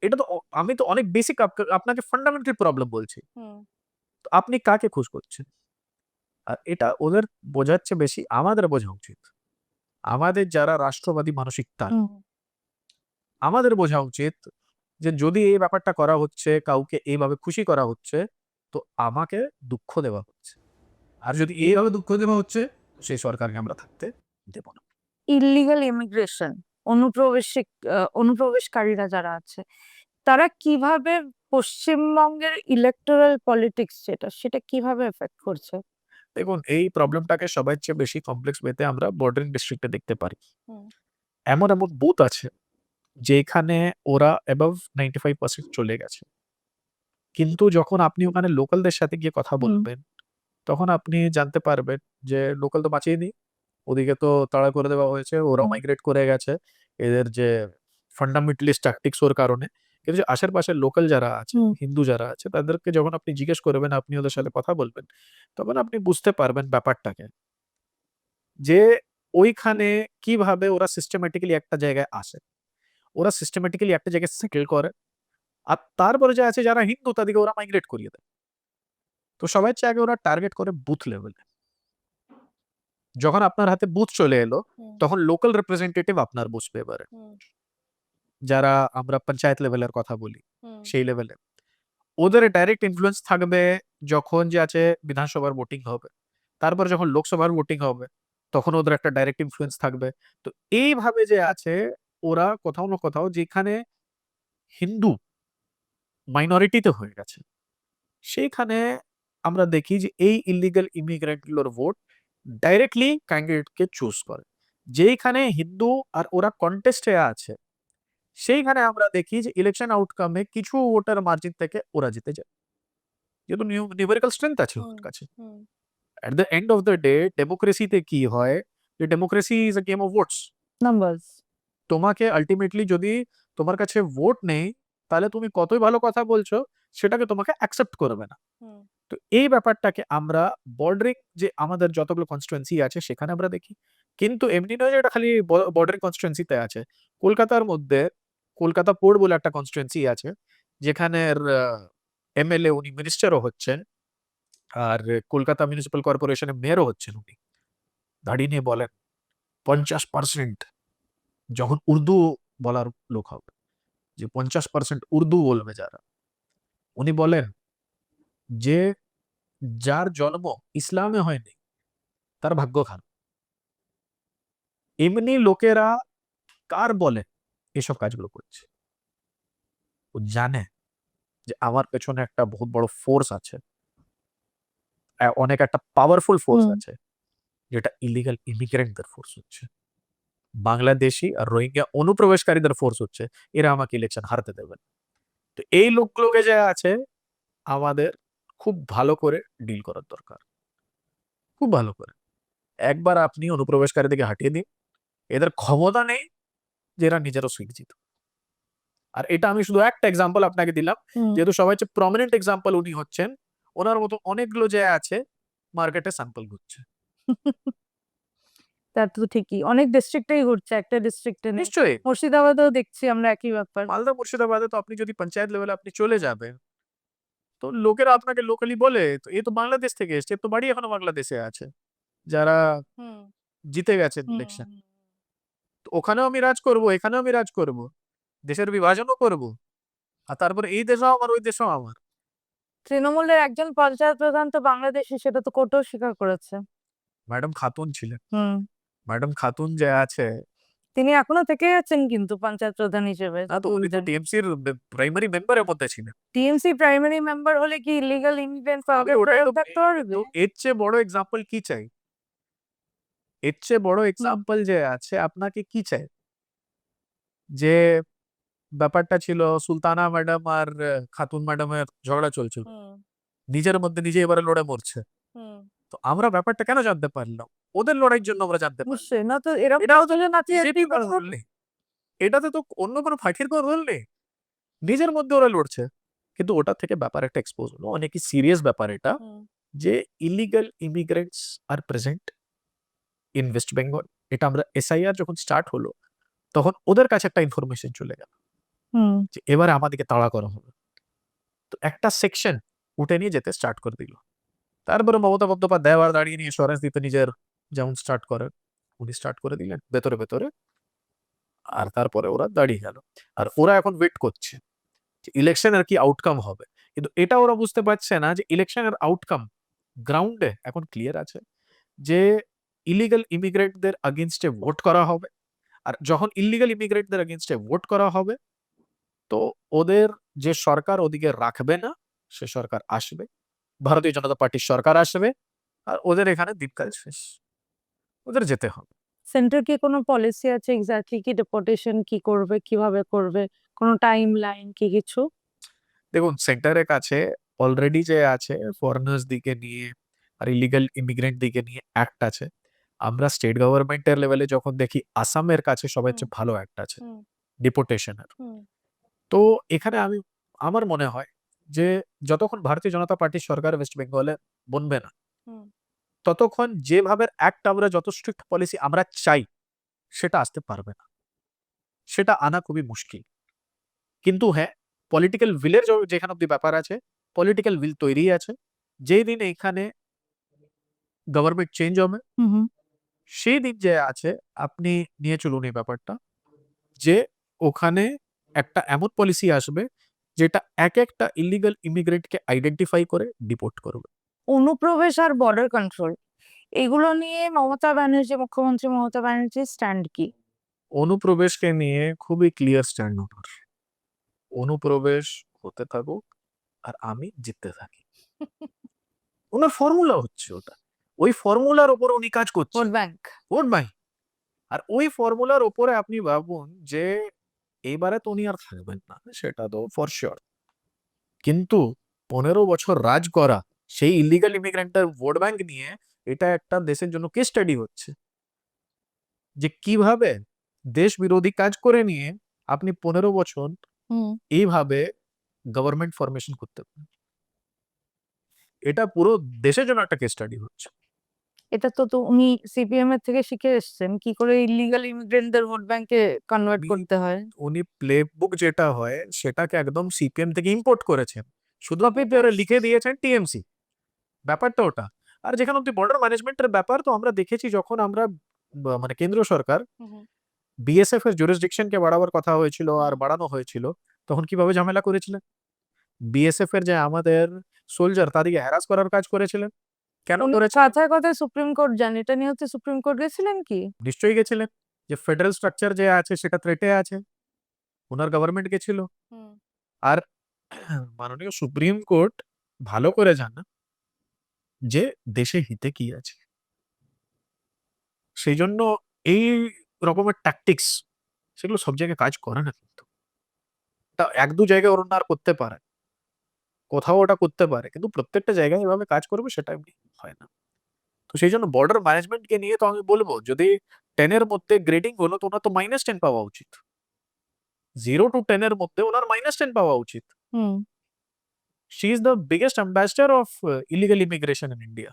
এটা তো আমি তো অনেক বেসিক আপনাকে ফান্ডামেন্টাল প্রবলেম বলছি। তো আপনি কাকে খুশ করছেন? আর এটা ওদের বোঝার চেয়ে বেশি আমাদের বোঝা উচিত। আমাদের যারা রাষ্ট্রবাদী মানসিকতার, হুম। আমাদের বোঝা উচিত যে যদি এই ব্যাপারটা করা হচ্ছে, কাউকে এইভাবে খুশি করা হচ্ছে, তো আমাকে দুঃখ দেওয়া হচ্ছে। আর যদি এইভাবে দুঃখ দেওয়া হচ্ছে, সেই সরকারকে আমরা থাকতে দেব না। ইল্লিগাল ইমিগ্রেশন, অনুপ্রবেশকারীরা যারা আছে, তারা কিভাবে পশ্চিমবঙ্গের ইলেকটোরাল পলিটিক্স সেটা কিভাবে এফেক্ট করছে? দেখুন, এই প্রবলেমটাকে সবার চেয়ে বেশি কমপ্লেক্স ওয়েতে আমরা বর্ডারিং ডিস্ট্রিক্টে দেখতে পারি। হুম। এমন, এমন বুথ আছে যেখানে ওরা অ্যাবভ 95% চলে গেছে। কিন্তু যখন আপনি ওখানে লোকালদের সাথে গিয়ে কথা হুম। বলবেন, তখন আপনি জানতে পারবেন যে লোকাল তো বাঁচেনি। ওদিকে তো তাড়া করে দেওয়া হয়েছে। ওরাও হুম। মাইগ্রেট করে গেছে। এদের যে ফান্ডামেন্টালিস্ট ট্যাকটিক্স ওর কারণে। কিন্তু যে আশেপাশের লোকাল যারা আছে, হুম। হিন্দু যারা আছে, তাদেরকে যখন আপনি জিজ্ঞেস করবেন, আপনি ওদের সাথে কথা বলবেন, তখন আপনি বুঝতে পারবেন ব্যাপারটাকে। যে ওইখানে কিভাবে ওরা সিস্টেমেটিক্যালি একটা জায়গায় আসে। ওরা সিস্টেমেটিক্যালি একটা জায়গায় সেটেল করে। আর তারপরে যে আছে যারা হিন্দু, তাদেরকে ওরা মাইগ্রেট করিয়ে দেয়। তো সবার চেয়ে আগে ওরা টার্গেট করে বুথ লেভেলে। যখন আপনার হাতে বুথ চলে এলো, তখন লোকাল রিপ্রেজেন্টেটিভ আপনার বুঝবে এবারে। যারা আমরা পঞ্চায়েত লেভেলের কথা বলি, সেই লেভেলে। ওদের ডাইরেক্ট ইনফ্লুয়েন্স থাকবে যখন যে আছে বিধানসভার ভোটিং হবে। তারপরে যখন লোকসভার ভোটিং হবে, তখন ওদের একটা ডাইরেক্ট ইনফ্লুয়েন্স থাকবে। তো এইভাবে যে আছে, ওরা কোথাও না কোথাও যেখানে হিন্দু মাইনরিটিতে হয়ে গেছে, সেইখানে আমরা দেখি যে এই ইল্লিগাল ইমিগ্রেন্ট গুলোর ভোট ডাইরেক্টলি ক্যান্ডিডেটকে চুজ করে। যেইখানে হিন্দু আর ওরা কন্টেস্টে আছে, সেইখানে আমরা দেখি যে ইলেকশন আউটকামে কিছু ভোটার মার্জিন থেকে ওরা জিতে যায়। যেহেতু নিউমেরিক্যাল স্ট্রেংথ আছে ওদের কাছে। At the end of the day ডেমোক্রেসিতে কি হয়, যে democracy is a game of votes. Numbers. তোমাকে আল্টিমেটলি যদি তোমার কাছে ভোট নেই, তাহলে তুমি কতই ভালো কথা বলছো, সেটাকে তোমাকে অ্যাকসেপ্ট করবে না। তো এই ব্যাপারটাকে আমরা বর্ডারিং যে আমাদের যতগুলো কনস্টিটুয়েন্সি আছে সেখানে আমরা দেখি। কিন্তু এমনি নয় যে এটা খালি বর্ডারিং কনস্টিটুয়েন্সিতে আছে। কলকাতার মধ্যে কলকাতা পোর্ট বলে একটা কনস্টিটুয়েন্সি আছে, যেখানের এমএলএ উনি মিনিস্টারও হচ্ছেন, আর কলকাতা মিউনিসিপাল কর্পোরেশনের মেয়রও হচ্ছেন উনি। দাঁড়িয়ে নিয়ে বলেন 50% যখন উর্দু বলার লোক হবে, যে 50% উর্দু বলবে যারা, উনি বলেন যে যার জন্ম ইসলামে হয়নি তার ভাগ্য খারাপ। এমনি লোকেরা কার বলে এসব কাজগুলো করছে? ও জানে যে আমার পেছনে একটা বহুত বড় ফোর্স আছে, অনেক একটা পাওয়ারফুল ফোর্স হুম। আছে, যেটা ইলিগাল ইমিগ্রেন্টদের ফোর্স হচ্ছে, বাংলাদেশি আর রোহিঙ্গা অনুপ্রবেশকারীদের ফোর্স হচ্ছে। এরা আমাকে ইলেকশন হারতে দেবে না। তো এই লোকগুলোকে যে আছে আমাদের খুব ভালো করে ডিল করার দরকার, খুব ভালো করে। একবার আপনি অনুপ্রবেশকারীদেরকে হাঁটিয়ে দিন, এদের ক্ষমতা নেই যে এরা নিজেরও শিক্ষিত। আর এটা আমি শুধু একটা এক্সাম্পল আপনাকে দিলাম, হুম। যেহেতু সবাই প্রমিনেন্ট এক্সাম্পল উনি হচ্ছেন। ওনার মতো অনেকগুলো যে আছে মার্কেটে স্যাম্পল ঘুরছে। তা তো ঠিকই, অনেক ডিস্ট্রিক্টেই ঘুরছে, একটা ডিস্ট্রিক্টে নেই। নিশ্চয়ই মুর্শিদাবাদেও দেখছি আমরা একই ব্যাপার। মালদা মুর্শিদাবাদে তো আপনি যদি পঞ্চায়েত লেভেলে আপনি চলে যাবেন, তো লোকেরা আপনাকে লোকালি বলে তো এ তো বাংলাদেশ থেকে এসছে, এর তো বাড়ি এখনো বাংলাদেশে আছে, যারা হুম। জিতে গেছেন হুম। ইলেকশন। তো ওখানেও আমি রাজ করব, এখানেও আমি রাজ করব, দেশের বিভাজনও করব, আর তারপরে এই দেশও আমার ওই দেশও আমার। তৃণমূলের একজন পঞ্চায়েত প্রধান তো বাংলাদেশি, সেটা তো কোর্টও স্বীকার করেছে। ম্যাডাম খাতুন ছিলেন। হুম। ম্যাডাম খাতুন যে আছে, তিনি এখনো থেকে আছেন কিন্তু পঞ্চায়েত প্রধান হিসেবে। না তো উনি তো টিএমসির প্রাইমারি মেম্বারের মধ্যে ছিলেন। টিএমসি প্রাইমারি মেম্বার হলে কি ইলিগাল ইমিগ্রেন্ট আরে ওটাই তো, থাকতে পারবে? তো এর চেয়ে বড় এক্সাম্পল কি চাই? এর চেয়ে বড় এক্সাম্পল যে আছে আপনাকে কি চাই? যে ব্যাপারটা ছিল সুলতানা ম্যাডাম আর খাতুন ম্যাডামের ঝগড়া চলছিল, হুম। নিজের মধ্যে নিজে এবারে লড়ে মরছে। হুম। তো আমরা ব্যাপারটা কেন জানতে পারলাম? ওদের লড়াইয়ের জন্য আমরা জানতে পারলাম। নিশ্চয়ই, না তো এরকম এটাও তো বদলে নাচিয়ে বিজেপি রোল নেই, এটাতে তো অন্য কোনো পার্টির কোনো রোল নেই, নিজের মধ্যে ওরা লড়ছে। কিন্তু ওটা থেকে ব্যাপার একটা এক্সপোজ হলো, অনেকই সিরিয়াস ব্যাপার এটা, হুম। যে illegal immigrants are present in West Bengal. এটা আমরা এসআইআর যখন স্টার্ট হলো তখন ওদের কাছে একটা ইনফরমেশন চলে গেল হুম। যে এবারে আমাদেরকে তাড়া করা হবে। তো একটা সেকশন উঠে নিয়ে যেতে স্টার্ট করে দিল। তারপরে মমতা বন্দ্যোপাধ্যায় আবার দাঁড়িয়ে নিয়ে ইন্স্যুরেন্স দিতে নিজের যেমন স্টার্ট করেন উনি স্টার্ট করে দিলেন ভেতরে ভেতরে। আর তারপরে ওরা দাঁড়িয়ে গেল, আর ওরা এখন ওয়েট করছে যে ইলেকশনের কি আউটকাম হবে। কিন্তু এটা ওরা বুঝতে পারছে না যে ইলেকশনের আউটকাম গ্রাউন্ডে এখন ক্লিয়ার আছে, যে ইলিগাল ইমিগ্রেন্টদের আগেনস্টে ভোট করা হবে। আর যখন ইলিগাল ইমিগ্রেন্টদের আগেনস্টে ভোট করা হবে, তো ওদের যে সরকার ওদিকে রাখবে না, সে সরকার আসবে, ভারতীয় জনতা পার্টির সরকার আসবে, আর ওদের এখানে দিনকাল শেষ, ওদের যেতে হবে। সেন্টার কি কোনো পলিসি আছে এক্স্যাক্টলি কি ডিপোর্টেশন কি করবে, কিভাবে করবে, কোনো টাইম লাইন কি কিছু? দেখুন সেন্টারের কাছে অলরেডি যে আছে ফরেনার্স দিকে নিয়ে আর ইলিগাল ইমিগ্রেন্ট দিকে নিয়ে অ্যাক্ট আছে। আমরা স্টেট গভর্নমেন্টের লেভেলে যখন দেখি আসামের কাছে সবার চেয়ে ভালো অ্যাক্ট আছে হুম। ডিপোর্টেশনের। হুম। তো এখানে আমার মনে হয় যে যতক্ষণ ভারতীয় জনতা পার্টির সরকার ওয়েস্ট বেঙ্গলে বনবে না, হুম। ততক্ষণ যেভাবে অ্যাক্ট আমরা যত স্ট্রিক্ট পলিসি আমরা চাই সেটা আসতে পারবে না, সেটা আনা খুবই মুশকিল। কিন্তু হ্যাঁ, পলিটিক্যাল উইলের যেখানে অব্দি ব্যাপার আছে, পলিটিক্যাল উইল তৈরি আছে। যেই দিন এখানে গভর্নমেন্ট চেঞ্জ হবে হুম। হুম। সেই দিন যে আছে আপনি নিয়ে চলুন এই ব্যাপারটা, যে ওখানে একটা এমন পলিসি আসবে যেটা এক একটা ইলিগাল ইমিগ্রেন্টকে আইডেন্টিফাই করে ডিপোর্ট করবে। অনুপ্রবেশ আর বর্ডার কন্ট্রোল, এগুলো নিয়ে মুখ্যমন্ত্রী মমতা ব্যানার্জির স্ট্যান্ড কি? অনুপ্রবেশকে নিয়ে খুবই ক্লিয়ার স্ট্যান্ড ওনার। অনুপ্রবেশ হতে থাকুক আর আমি জিততে থাকি, ওনার ফর্মুলা হচ্ছে ওটা। ওই ফর্মুলার উপর উনি কাজ করছেন, ভোট ব্যাংক। Vote bank. আর ওই ফর্মুলার উপরে আপনি ভাবুন যে এইবারে তো উনি আর থাকবেন না, সেটা তো ফর শিওর। কিন্তু 15 বছর রাজ করা সেই ইলিগাল ইমিগ্রেন্টের ভোট ব্যাংক নিয়ে, এটা একটা দেশের জন্য কেস স্টাডি হচ্ছে যে কিভাবে দেশ বিরোধী কাজ করে নিয়ে আপনি 15 বছর হুম। এইভাবে গভর্নমেন্ট ফরমেশন করতে পারেন। এটা পুরো দেশের জন্য একটা কেস স্টাডি হচ্ছে। এটা তো তো উনি সিপিএম এর থেকে শিখে এসেছেন কি করে ইলিগাল ইমিগ্রেন্টদের ভোট ব্যাংকে কনভার্ট উনি করতে হয়। উনি প্লেবুক যেটা হয় সেটাকে একদম সিপিএম থেকে ইম্পোর্ট করেছেন, শুধু Copy পেপারে paste। লিখে দিয়েছেন টিএমসি, ব্যাপারটা ওটা। আর যেখানে অব্দি বর্ডার ম্যানেজমেন্টের ব্যাপার, তো আমরা দেখেছি যখন আমরা মানে কেন্দ্রীয় সরকার বিএসএফ এর জুরিসডিকশনকে বাড়াবার কথা হয়েছিল আর বাড়ানো হয়েছিল, তখন কিভাবে ঝামেলা করেছিলেন? বিএসএফ এর যে আমাদের সোলজার তাদেরকে হ্যারাস করার কাজ করেছিলেন, কেন উনি করেছিলেন? কথায় কথায় সুপ্রিম কোর্ট যান, এটা নিয়ে হচ্ছে সুপ্রিম কোর্ট গেছিলেন কি? নিশ্চয়ই গেছিলেন, যে ফেডারেল স্ট্রাকচার যে আছে সেটা থ্রেটে আছে, ওনার গভর্নমেন্ট গেছিল। আর মাননীয় সুপ্রিম কোর্ট ভালো করে জানা যে দেশে হিতে কি আছে, সেই জন্য এই রকমের ট্যাকটিক্স সেগুলো সব জায়গায় কাজ করে না, কিন্তু তা এক দু জায়গায় ওনার করতে পারে, কোথাও ওটা করতে পারে, কিন্তু প্রত্যেকটা জায়গায় এভাবে কাজ করবে সেটা এমনি হয় না। তো সেই জন্য বর্ডার ম্যানেজমেন্টকে নিয়ে তো আমি বলবো, যদি 10 এর মধ্যে গ্রেডিং হলো তো ওনার তো -10 পাওয়া উচিত, 0 to 10 এর মধ্যে ওনার -10 পাওয়া উচিত। হুম she is the biggest ambassador of illegal immigration in India.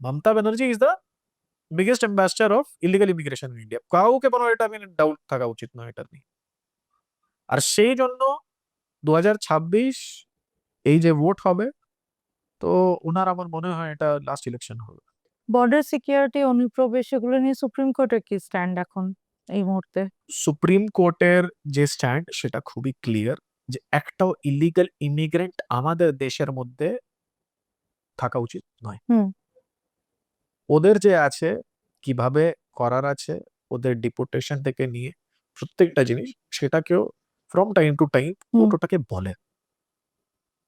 Mamata Banerjee is the biggest ambassador of illegal immigration in India. কাউকে কোনো এটা আমি ডাউট থাকা উচিত নয় এটা নিয়ে। আর সেই জন্য 2026 এই যে ভোট হবে, তো ওনার আমার মনে হয় এটা লাস্ট ইলেকশন হবে। বর্ডার সিকিউরিটি, অনুপ্রবেশ, এগুলো নিয়ে সুপ্রিম কোর্টের কি স্ট্যান্ড এখন এই মুহূর্তে? সুপ্রিম কোর্টের যে স্ট্যান্ড সেটা খুবই ক্লিয়ার, যে একটাও ইলিগাল ইমিগ্রেন্ট আমাদের দেশের মধ্যে থাকা উচিত নয়। হুম ওদের যে আছে কিভাবে করার আছে, ওদের ডিপোর্টেশন থেকে নিয়ে প্রত্যেকটা জিনিস, সেটাকেও ফ্রম টাইম টু টাইম হুম ওটাকে বলে।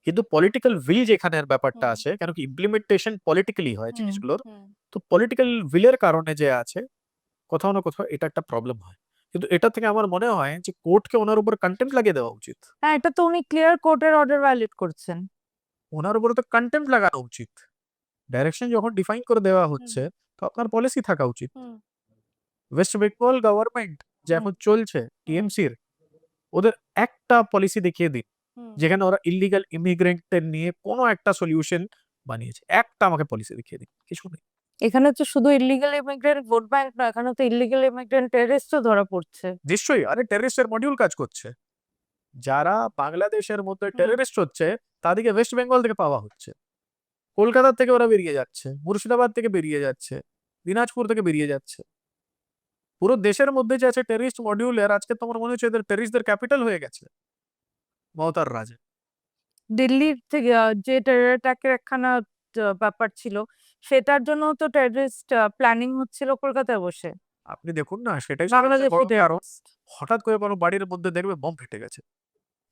কিন্তু পলিটিক্যাল উইল যেখানের ব্যাপারটা হুম আছে, কেন কি ইমপ্লিমেন্টেশন পলিটিক্যালি হয় হুম জিনিসগুলোর, হুম তো পলিটিক্যাল উইলের কারণে যে আছে কোথাও না কোথাও এটা একটা প্রবলেম হয়। কিন্তু এটা থেকে আমার মনে হয় যে কোর্টকে ওনার উপর কন্টেম্প্ট লাগিয়ে দেওয়া উচিত। হ্যাঁ, এটা তো উনি ক্লিয়ার কোর্টের অর্ডার ভায়োলেট করছেন। ওনার উপরে তো কন্টেম্প্ট লাগানো উচিত। ডাইরেকশন যখন ডিফাইন করে দেওয়া হুম হচ্ছে, তো আপনার পলিসি থাকা উচিত। হুম ওয়েস্ট বেঙ্গল গভর্নমেন্ট যে হুম এখন চলছে টিএমসির, ওদের একটা পলিসি দেখিয়ে দিন হুম যেখানে ওরা ইলিগাল ইমিগ্রেন্টদের নিয়ে কোনো একটা সলিউশন বানিয়েছে। একটা আমাকে পলিসি দেখিয়ে দিন, কিছু নেই। এখানে তো শুধু ইলিগাল ইমিগ্রেন্ট ভোট ব্যাংক না, এখানে তো ইলিগাল ইমিগ্রেন্ট টেররিস্টও ধরা পড়ছে। নিশ্চয়ই, আরে টেররিস্টের মডিউল কাজ করছে, যারা বাংলাদেশের মধ্যে হুম টেররিস্ট হচ্ছে তাদেরকে ওয়েস্ট বেঙ্গল থেকে পাওয়া হচ্ছে, কলকাতা থেকে ওরা বেরিয়ে যাচ্ছে, মুর্শিদাবাদ থেকে বেরিয়ে যাচ্ছে, দিনাজপুর থেকে বেরিয়ে যাচ্ছে। পুরো দেশের মধ্যে যে আছে টেররিস্ট মডিউলের, আজকে তোমার মনে হচ্ছে এদের টেররিস্টদের ক্যাপিটাল হয়ে গেছে মমতার রাজে। দিল্লির থেকে যে টেরর অ্যাটাকের একখানা ব্যাপার ছিল, সেটার জন্য তো টেররিস্ট প্ল্যানিং হচ্ছিল কলকাতায় বসে। আপনি দেখুন না, সেটাই সবচেয়ে বাংলাদেশি বড় কারণ। টেররিস্ট। হঠাৎ করে কোনো বাড়ির মধ্যে দেখবে বম ফেটে গেছে,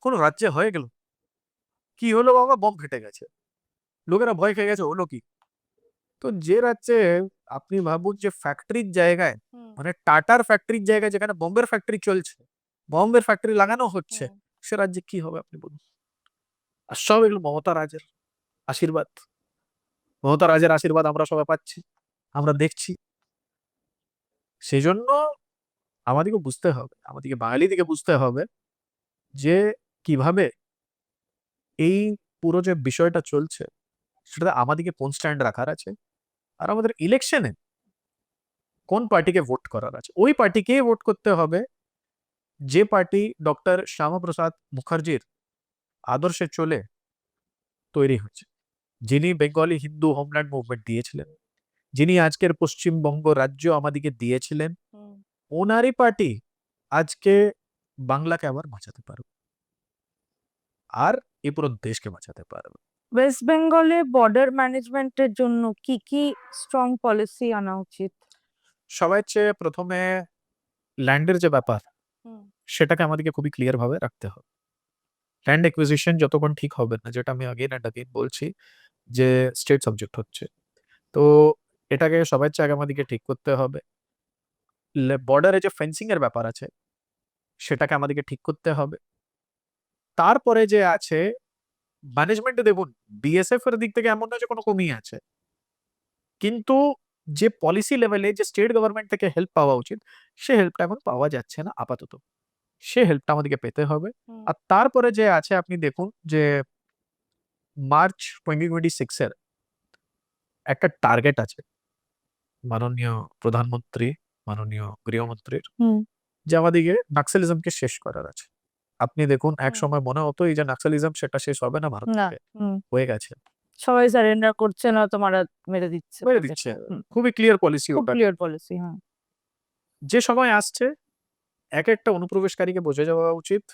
কোনো রাজ্যে হয়ে গেল, কি হলো বাবা, বম ফেটে গেছে, লোকেরা ভয় খেয়ে গেছে, হলো কি? তো যে রাজ্যে আপনি ভাবুন যে ফ্যাক্টরির জায়গায়, মানে টাটার ফ্যাক্টরির জায়গায় যেখানে বম্বের ফ্যাক্টরি চলছে, বম্বের ফ্যাক্টরি লাগানো হচ্ছে, সে রাজ্যে কি হবে আপনি বলুন? আর সব এগুলো মমতা রাজের আশীর্বাদ। মমতা রাজের আশীর্বাদ আমরা সবাই পাচ্ছি, আমরা দেখছি। সেই জন্য আমাদেরকে বুঝতে হবে, আমাদেরকে বাঙালিদিকে বুঝতে হবে যে কিভাবে এই পুরো যে বিষয়টা চলছে সেটা আমাদেরকে কোন স্ট্যান্ড রাখার আছে, আর আমাদের ইলেকশনে কোন পার্টিকে ভোট করার আছে, ওই পার্টিকেই ভোট করতে হবে যে পার্টি ডক্টর শ্যামাপ্রসাদ মুখার্জির আদর্শে চলে তৈরি হয়েছে, যিনি বেঙ্গলি হিন্দু হোমল্যান্ড মুভমেন্ট দিয়েছিলেন, যিনি আজকের পশ্চিমবঙ্গ রাজ্য আমাদেরকে দিয়েছিলেন, ওনারই পার্টি আজকে বাংলাকে আবার বাঁচাতে পারবে, আর এই পুরো দেশকে বাঁচাতে পারবে। ওয়েস্ট বেঙ্গলে বর্ডার ম্যানেজমেন্টের জন্য কি কি স্ট্রং পলিসি আনা উচিত? সবার চেয়ে প্রথমে ল্যান্ডের যে ব্যাপার, সেটাকে আমাদেরকে খুবই ক্লিয়ার ভাবে রাখতে হবে। ল্যান্ড একুইজিশন যতক্ষণ ঠিক হবে না, যেটা আমি আগেন অ্যান্ড আগেন বলছি, যে স্টেট সাবজেক্ট হচ্ছে, তো এটাকে সবার চেয়ে আগে আমাদেরকে ঠিক করতে হবে। বর্ডারে যে ফেন্সিং এর ব্যাপার আছে সেটাকে আমাদেরকে ঠিক করতে হবে। তারপরে যে আছে ম্যানেজমেন্টে, দেখুন বিএসএফ এর দিক থেকে এমন না যে কোনো কমি আছে, কিন্তু যে পলিসি লেভেলে যে স্টেট গভর্নমেন্ট থেকে হেল্প পাওয়া উচিত, সে হেল্পটা এখন পাওয়া যাচ্ছে না আপাতত, সে হেল্পটা আমাদেরকে পেতে হবে। আর তারপরে যে আছে আপনি দেখুন যে মার্চ 2026 এর একটা টার্গেট আছে মাননীয় প্রধানমন্ত্রী, মাননীয় গৃহমন্ত্রীর, হুম যে আমাদেরকে নাক্সালিজমকে শেষ করার আছে। আপনি দেখুন এক সময় মনে হতো এই যে নাক্সালিজম সেটা শেষ হবে না ভারত না থেকে, হুম হয়ে গেছে, সবাই সারেন্ডার করছে না, তোমারা মেরে দিচ্ছে মেরে তাদেরকে। দিচ্ছে। খুবই ক্লিয়ার পলিসি খুব ওটা। Clear policy. হ্যাঁ যে সময় আসছে এক একটা অনুপ্রবেশকারীকে বুঝে যাওয়া উচিত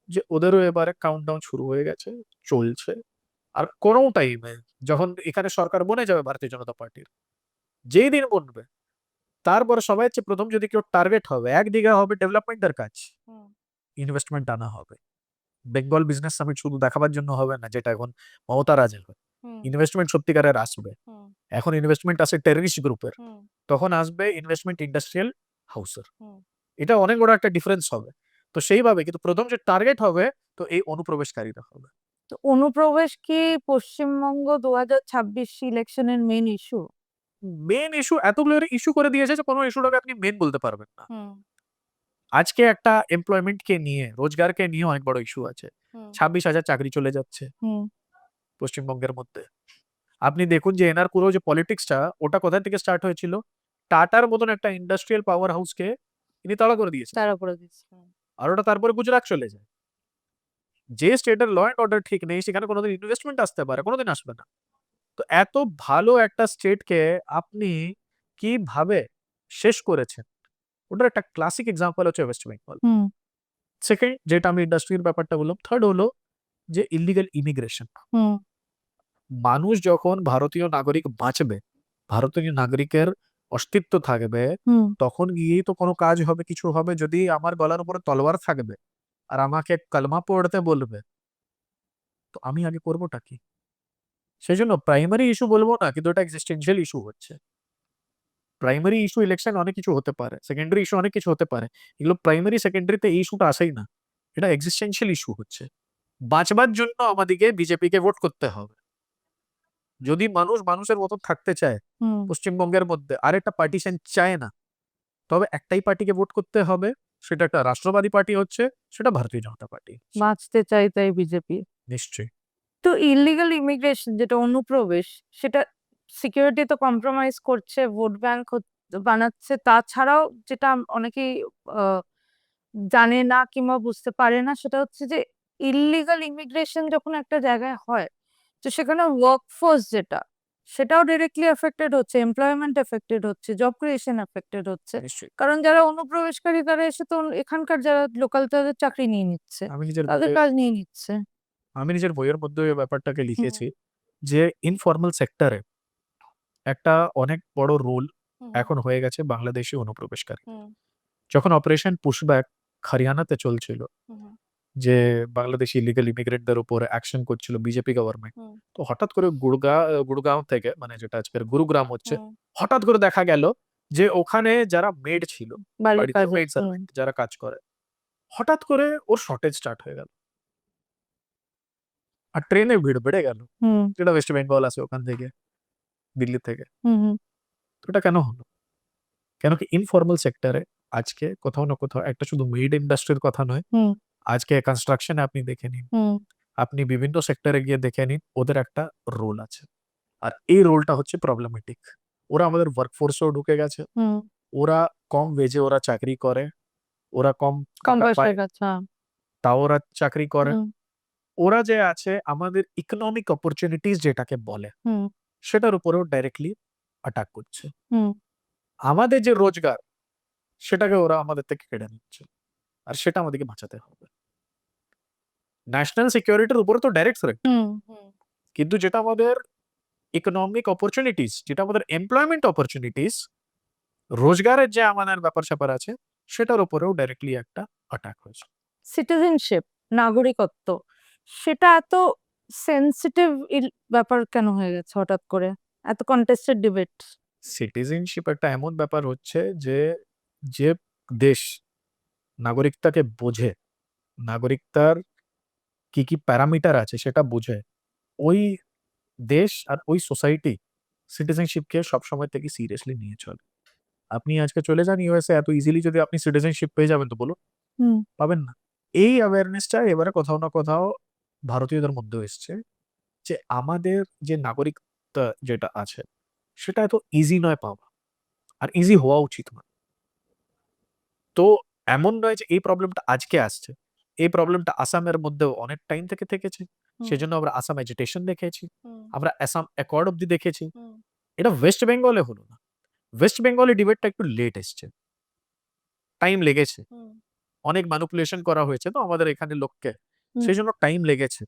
যে ওদেরও এবারে কাউন্টডাউন শুরু হয়ে গেছে, চলছে। আর কোনো টাইমে যখন এখানে সরকার বনে যাবে ভারতীয় জনতা পার্টির, যেই দিন বনবে তারপরে সবাই হচ্ছে প্রথম যদি কেউ টার্গেট হবে একদিকে হবে ডেভেলপমেন্টের কাজ, ইনভেস্টমেন্ট আনা হবে। বেঙ্গল বিজনেস সামিট শুধু দেখাবার জন্য হবে না, যেটা এখন মমতা রাজের হয়। ইনভেস্টমেন্ট সত্যিকারের আসবে। এখন ইনভেস্টমেন্ট আছে টেররিস্ট গ্রুপের, তখন আসবে ইনভেস্টমেন্ট ইন্ডাস্ট্রিয়াল হাউসের। এটা অনেক বড় একটা ডিফারেন্স হবে। তো সেইভাবে কিন্তু প্রথম যে টার্গেট হবে তো এই অনুপ্রবেশকারীরা হবে। তো অনুপ্রবেশ কি পশ্চিমবঙ্গ 2026 ইলেকশনের মেন ইস্যু? মেন ইস্যু এতগুলো ইস্যু করে দিয়েছে যে কোনো ইস্যুটাকে আপনি মেন বলতে পারবেন না। আজকে একটা এমপ্লয়মেন্টকে নিয়ে, রোজগারকে নিয়ে অনেক বড় ইস্যু আছে। 26,000 চাকরি চলে যাচ্ছে পশ্চিমবঙ্গের মধ্যে। আপনি দেখুন যে এনার পুরো যে পলিটিক্সটা ওটা কোথা থেকে স্টার্ট হয়েছিল, টাটার মতন একটা ইন্ডাস্ট্রিয়াল পাওয়ার হাউসকে ইনি তাড়া করে দিয়েছেন, তারা করে দিচ্ছে। আর ওটা তারপরে গুজরাট চলে যায়। যে স্টেটের ল অ্যান্ড অর্ডার ঠিক নেই সেখানে কোনোদিন ইনভেস্টমেন্ট আসতে পারে, কোনোদিন আসবে না। তো এত ভালো একটা স্টেটকে আপনি কিভাবে শেষ করেছেন, ওটার একটা ক্লাসিক এক্সাম্পল হচ্ছে ওয়েস্ট বেঙ্গল। সেকেন্ড, যেটা আমি ইন্ডাস্ট্রির ব্যাপারটা বললাম, থার্ড হলো যে ইলিগাল ইমিগ্রেশন। মানুষ যখন ভারতীয় নাগরিক বাঁচবে, ভারতীয় নাগরিকের অস্তিত্ব থাকবে, তখন গিয়েই তো কোনো কাজ হবে, কিছু হবে। যদি আমার গলার উপরে তলোয়ার থাকবে আর আমাকে কালমা পড়তে বলবে, তো আমি আগে করবোটা কি? সেই জন্য প্রাইমারি ইস্যু বলবো না, কিন্তু এটা এক্সিস্টেন্সিয়াল ইস্যু হচ্ছে। প্রাইমারি ইস্যু ইলেকশন অনেক কিছু হতে পারে, সেকেন্ডারি ইস্যু অনেক কিছু হতে পারে, এগুলো প্রাইমারি সেকেন্ডারিতে এই ইস্যুটা আসেই না। এটা এক্সিস্টেন্সিয়াল ইস্যু হচ্ছে। বাঁচবার জন্য আমাদেরকে বিজেপিকে ভোট করতে হবে। যদি মানুষ মানুষের মতো থাকতে চায় পশ্চিমবঙ্গের মধ্যে, আর একটা পার্টিশন চায় না, তবে একটাই পার্টিকে ভোট করতে হবে। সেটা একটা রাষ্ট্রবাদী পার্টি হচ্ছে, সেটা ভারতীয় জনতা পার্টি। বাঁচতে চাই তাই বিজেপি। নিশ্চয়ই। তো ইলিগাল ইমিগ্রেশন যেটা অনুপ্রবেশ, সেটা সিকিউরিটি তো কম্প্রোমাইজ করছে, ভোট ব্যাংক বানাচ্ছে। তাছাড়াও যেটা অনেকেই আহ, জানে না কিংবা বুঝতে পারে না, সেটা হচ্ছে যে ইলিগাল ইমিগ্রেশন যখন একটা জায়গায় হয়, তো সেখানে ওয়ার্কফোর্স যেটা, সেটাও ডিরেক্টলি এফেক্টেড হচ্ছে, এমপ্লয়মেন্ট এফেক্টেড হচ্ছে, জব ক্রিয়েশন এফেক্টেড হচ্ছে। নিশ্চয়ই। কারণ যারা অনুপ্রবেশকারী তারা এসে তো এখানকার যারা লোকাল তাদের চাকরি নিয়ে নিচ্ছে, আমি নিজের তাদের কাজ নিয়ে নিচ্ছে। বইয়ের মধ্যে এই ব্যাপারটাকে লিখেছি যে ইনফর্মাল সেক্টরে একটা অনেক বড় রোল এখন হয়ে গেছে বাংলাদেশি অনুপ্রবেশকারী। যখন অপারেশন পুশব্যাক হরিয়ানাতে চলছিল, যে বাংলাদেশি ইলিগাল ইমিগ্রেন্টদের উপর অ্যাকশন করছিল বিজেপি গভর্নমেন্ট, তো হঠাৎ করে গুড়গাঁও থেকে, মানে যেটা আজকের গুরুগ্রাম হচ্ছে, হঠাৎ করে দেখা গেল যে ওখানে যারা মেড ছিল, বাড়ির বাড়িতে কাজে মেড সার্ভেন্ট যারা কাজ করে, হঠাৎ করে ওর শর্টেজ স্টার্ট হয়ে গেল আর ট্রেনে ভিড় বেড়ে গেল, যেটা ওয়েস্ট বেঙ্গল আছে ওখান থেকে, দিল্লি থেকে। তো এটা কেন হলো? কেন কি ইনফর্মাল সেক্টরে আজকে কোথাও না কোথাও, একটা শুধু মেড ইন্ডাস্ট্রির কথা নয়, আজকে কনস্ট্রাকশনে আপনি দেখে নিন, আপনি বিভিন্ন সেক্টরে গিয়ে দেখে নিন, ওদের একটা রোল আছে। আর এই রোলটা হচ্ছে প্রবলেমেটিক। ওরা আমাদের ওয়ার্কফোর্সেও ঢুকে গেছে, ওরা কম ওয়েজে ওরা চাকরি করে, ওরা কম কম টাকা পায়, পয়সার কাছে। তাও ওরা চাকরি করে। ওরা যে আছে আমাদের ইকোনমিক অপরচুনিটিস যেটাকে বলে, সেটার উপরেও ডাইরেক্টলি অ্যাটাক করছে। আমাদের যে রোজগার, সেটাকে ওরা আমাদের থেকে কেড়ে নিচ্ছে, আর সেটা আমাদেরকে বাঁচাতে হবে। ন্যাশনাল সিকিউরিটির উপরে তো ডাইরেক্ট থ্রেট, কিন্তু যেটা আমাদের ইকোনমিক অপরচুনিটিস, যেটা আমাদের এমপ্লয়মেন্ট অপরচুনিটিস, রোজগারের যে আমাদের ব্যাপার স্যাপার আছে, সেটার উপরেও ডাইরেক্টলি একটা অ্যাটাক হয়েছে। সিটিজেনশিপ, নাগরিকত্ব, সেটা এত সেন্সিটিভ ব্যাপার কেন হয়ে গেছে হঠাৎ করে, এত কন্টেস্টেড ডিবেট? সিটিজেনশিপ একটা এমন ব্যাপার হচ্ছে যে, যে দেশ নাগরিকতাকে বোঝে, নাগরিকতার কি কি প্যারামিটার আছে সেটা বুঝে, ওই দেশ আর ওই সোসাইটি সিটিজেনশিপকে সবসময় থেকে সিরিয়াসলি নিয়ে চলে। আপনি আজকে চলে যান ইউএসএ, এত ইজিলি যদি আপনি সিটিজেনশিপ পেয়ে যাবেন, তো বলুন পাবেন না। এই অ্যাওয়ারনেসটা এবারে কোথাও না কোথাও ভারতীয়দের মধ্যে এসছে, যে আমাদের যে নাগরিকতা যেটা আছে, সেটা এত ইজি নয় পাওয়া, আর ইজি হওয়া উচিত না। তো এমন নয় যে এই প্রবলেমটা আজকে আসছে, এই প্রবলেমটা আসামের মধ্যেও অনেক টাইম থেকে থেকেছে। সেজন্য আমরা আসাম এজিটেশন দেখেছি, আমরা আসাম অ্যাকর্ড অব্দি দেখেছি। এটা ওয়েস্ট বেঙ্গলে হলো না। ওয়েস্ট বেঙ্গলে ডিবেটটা একটু লেট এসছে, টাইম লেগেছে, অনেক ম্যানিপুলেশন করা হয়েছে তো আমাদের এখানে লোককে, হুম। সেই জন্য টাইম লেগেছে।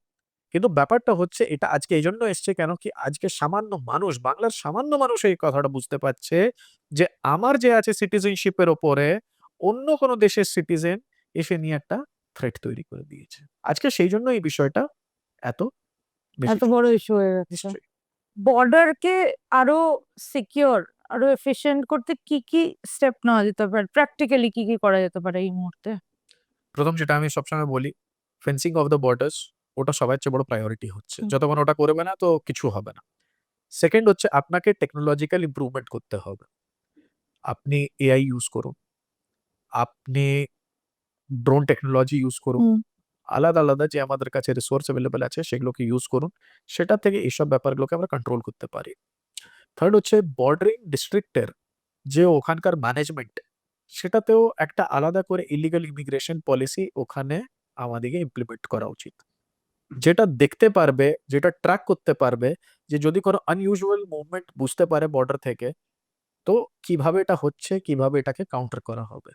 কিন্তু ব্যাপারটা হচ্ছে এটা আজকে এই জন্য এসছে কেন কি আজকে সামান্য মানুষ, বাংলার সামান্য মানুষ এই কথাটা বুঝতে পারছে যে আমার যে আছে সিটিজেনশিপের ওপরে অন্য কোনো দেশের সিটিজেন এসে নিয়ে একটা থ্রেট তৈরি করে দিয়েছে। আজকে সেই জন্য এই বিষয়টা এত বেশি এত বড় ইস্যু হয়ে গেছে। নিশ্চয়ই। বর্ডারকে আরো সিকিউর, আরো এফিশিয়েন্ট করতে কি কি স্টেপ নেওয়া যেতে পারে? প্র্যাকটিক্যালি কি কি করা যেতে পারে এই মুহূর্তে? প্রথম যেটা আমি সবসময় বলি, ফেন্সিং অফ দ্য বর্ডার্স, ওটা সবার চেয়ে বড় প্রায়োরিটি হচ্ছে। হুম। যতক্ষণ ওটা করবে না তো কিছু হবে না। সেকেন্ড হচ্ছে আপনাকে টেকনোলজিক্যাল ইমপ্রুভমেন্ট করতে হবে। আপনি এআই ইউজ করুন, আপনি ড্রোন টেকনোলজি ইউজ করুন। হুম। আলাদা, আলাদা যে আমাদের কাছে রিসোর্স এভেইলেবল আছে সেগুলোকে ইউজ করুন। সেটা থেকে এইসব ব্যাপারগুলোকে আমরা কন্ট্রোল করতে পারি। থার্ড হচ্ছে বর্ডারিং ডিস্ট্রিক্টের যে ওখানকার ম্যানেজমেন্ট, সেটাতেও একটা আলাদা করে ইলিগাল ইমিগ্রেশন পলিসি ওখানে আমাদেরকে ইমপ্লিমেন্ট করা উচিত। যেটা দেখতে পারবে, যেটা ট্র্যাক করতে পারবে যে যদি কোনো আনইউজুয়াল মুভমেন্ট বুঝতে পারে বর্ডার থেকে, তো কিভাবে এটা হচ্ছে, কিভাবে এটাকে কাউন্টার করা হবে।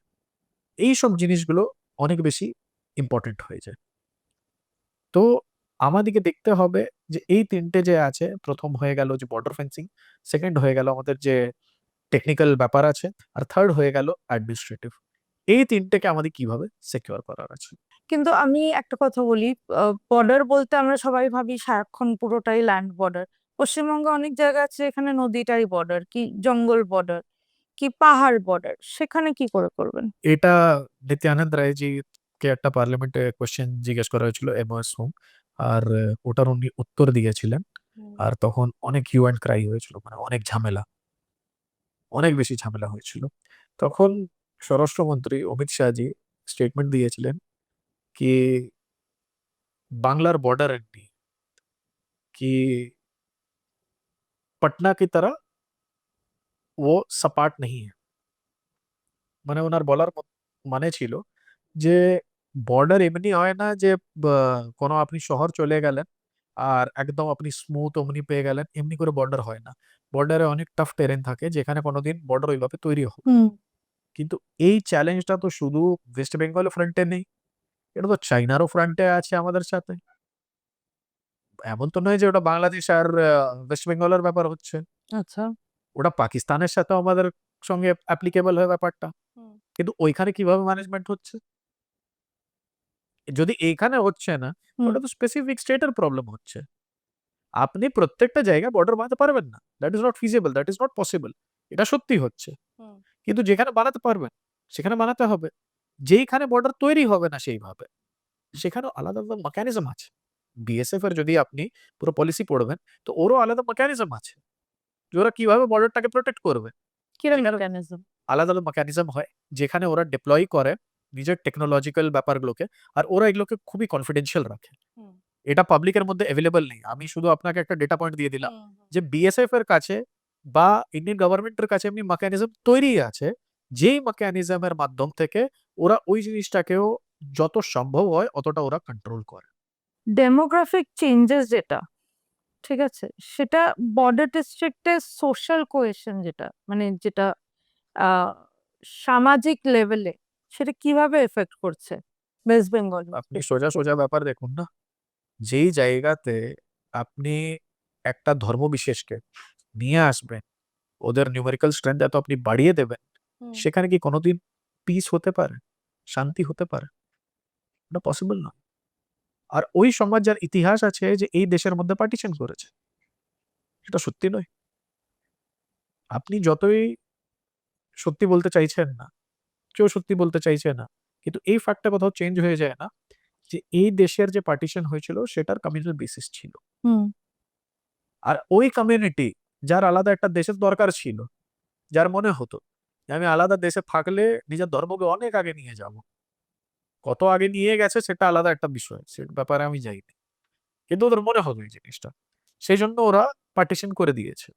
এইসব জিনিসগুলো অনেক বেশি ইম্পোর্টেন্ট হয়ে যায়। তো আমাদেরকে দেখতে হবে যে এই ৩ টে যে আছে, ১ম হয়ে গেল যে বর্ডার ফেন্সিং, সেকেন্ড হয়ে গেল আমাদের যে টেকনিক্যাল ব্যাপার আছে, আর থার্ড হয়ে গেল অ্যাডমিনিস্ট্রেটিভ। এই ৩ টেকে আমাদের কিভাবে সিকিউর করার আছে। কিন্তু আমি একটা কথা বলি, বর্ডার বলতে আমরা সবাই ভাবি সারাক্ষণ পুরোটাই ল্যান্ড বর্ডার। পশ্চিমবঙ্গে অনেক জায়গা আছে এখানে নদীটাই বর্ডার, কি জঙ্গল বর্ডার, কি পাহাড় বর্ডার, সেখানে কি করে করবেন? এটা নিত্যানন্দ রায়জিকে একটা পার্লামেন্টে কোয়েশ্চেন জিজ্ঞেস করা হয়েছিল এমওএস হোম। আর ওটার উনি উত্তর দিয়েছিলেন। আর তখন অনেক হিউ অ্যান্ড ক্রাই হয়েছিল। মানে অনেক ঝামেলা, অনেক বেশি ঝামেলা হয়েছিল। তখন স্বরাষ্ট্রমন্ত্রী অমিত শাহজি স্টেটমেন্ট দিয়েছিলেন কি বাংলার বর্ডার এমনি कि पटना की तरह वो सपाट नहीं है। মানে ওনার বলার মানে ছিল যে বর্ডার এমনি হয় না যে কোনো আপনি শহর চলে গেলেন আর একদম আপনি স্মুথ অমনি পেয়ে গেলেন, এমনি করে বর্ডার হয় না। বর্ডারে অনেক টাফ টেরেন থাকে যেখানে কোনোদিন বর্ডার ওইভাবে তৈরি হবে। হুম। কিন্তু এই চ্যালেঞ্জটা তো শুধু ওয়েস্ট বেঙ্গলের ফ্রন্টে নেই, এটা তো চাইনারও ফ্রন্টে আছে আমাদের সাথে। এমন তো নয় যে ওটা বাংলাদেশ আর ওয়েস্ট বেঙ্গলের ব্যাপার হচ্ছে, আচ্ছা। ওটা পাকিস্তানের সাথেও আমাদের সঙ্গে অ্যাপ্লিকেবল হয় ব্যাপারটা। কিন্তু ওইখানে কিভাবে ম্যানেজমেন্ট হচ্ছে? যদি এইখানে হচ্ছে না, হুম। ওটা তো স্পেসিফিক স্টেটের প্রবলেম হচ্ছে। আপনি প্রত্যেকটা জায়গায় বর্ডার বানাতে পারবেন না। That is not feasible, that is not possible. এটা সত্যি হচ্ছে। কিন্তু যেখানে বানাতে পারবেন, সেখানে বানাতে হবে। যেইখানে বর্ডার তৈরি হবে না সেইভাবে, সেখানেও আলাদা, আলাদা মেকানিজম আছে। বিএসএফ এর যদি আপনি পুরো পলিসি পড়বেন, তো ওরও আলাদা মেকানিজম আছে। যে ওরা কিভাবে বর্ডারটাকে প্রোটেক্ট করবে। কিরকম সেখানে মেকানিজম? আলাদা, আলাদা মেকানিজম হয়, যেখানে ওরা ডিপ্লয় করে নিজের টেকনোলজিক্যাল ব্যাপারগুলোকে। আর ওরা এগুলোকে খুবই কনফিডেন্সিয়াল রাখে। এটা পাবলিকের মধ্যে এভেইলেবল নেই। আমি শুধু আপনাকে একটা ডেটা পয়েন্ট দিয়ে দিলাম যে বিএসএফ এর কাছে বা ইন্ডিয়ান গভর্নমেন্টের কাছে এমনি মেকানিজম তৈরি আছে, যেই মেকানিজমের মাধ্যম থেকে ওরা ওই জিনিসটাকেও যত সম্ভব হয় অতটা ওরা কন্ট্রোল করে। ডেমোগ্রাফিক চেঞ্জেস যেটা, ঠিক আছে, সেটা বর্ডার ডিস্ট্রিক্টে সোশ্যাল কোহেশন যেটা, মানে যেটা আহ সামাজিক লেভেলে, সেটা কিভাবে এফেক্ট করছে ওয়েস্ট বেঙ্গল? আপনি সোজা, সোজা ব্যাপার দেখুন না। যেই জায়গাতে আপনি একটা ধর্মবিশেষকে নিয়ে আসবেন, ওদের নিউমেরিক্যাল স্ট্রেংথ এত আপনি বাড়িয়ে দেবেন, সেখানে কি কোনোদিন পিস হতে পারে? শান্তি হতে পারে? এটা পসিবল না। আর ওই সমাজ যার ইতিহাস আছে যে এই দেশের মধ্যে পার্টিশন করেছে, সেটা সত্যি নয়। আপনি যতই সত্যি বলতে চাইছেন না, কেউ সত্যি বলতে চাইছে না। কিন্তু এই ফ্যাক্টটা কোথাও চেঞ্জ হয়ে যায় না যে এই দেশের যে পার্টিশন হয়েছিল সেটার কমিউনাল বেসিস ছিল। হুম। আর ওই কমিউনিটি যার আলাদা একটা দেশের দরকার ছিল, যার মনে হতো যে আমি আলাদা দেশে থাকলে নিজের ধর্মকে অনেক আগে নিয়ে যাব। কত আগে নিয়ে গেছে সেটা আলাদা একটা বিষয়। সে ব্যাপারে আমি যাইনি। কিন্তু ওদের মনে হতো এই জিনিসটা। সেজন্য ওরা পার্টিশন করে দিয়েছে।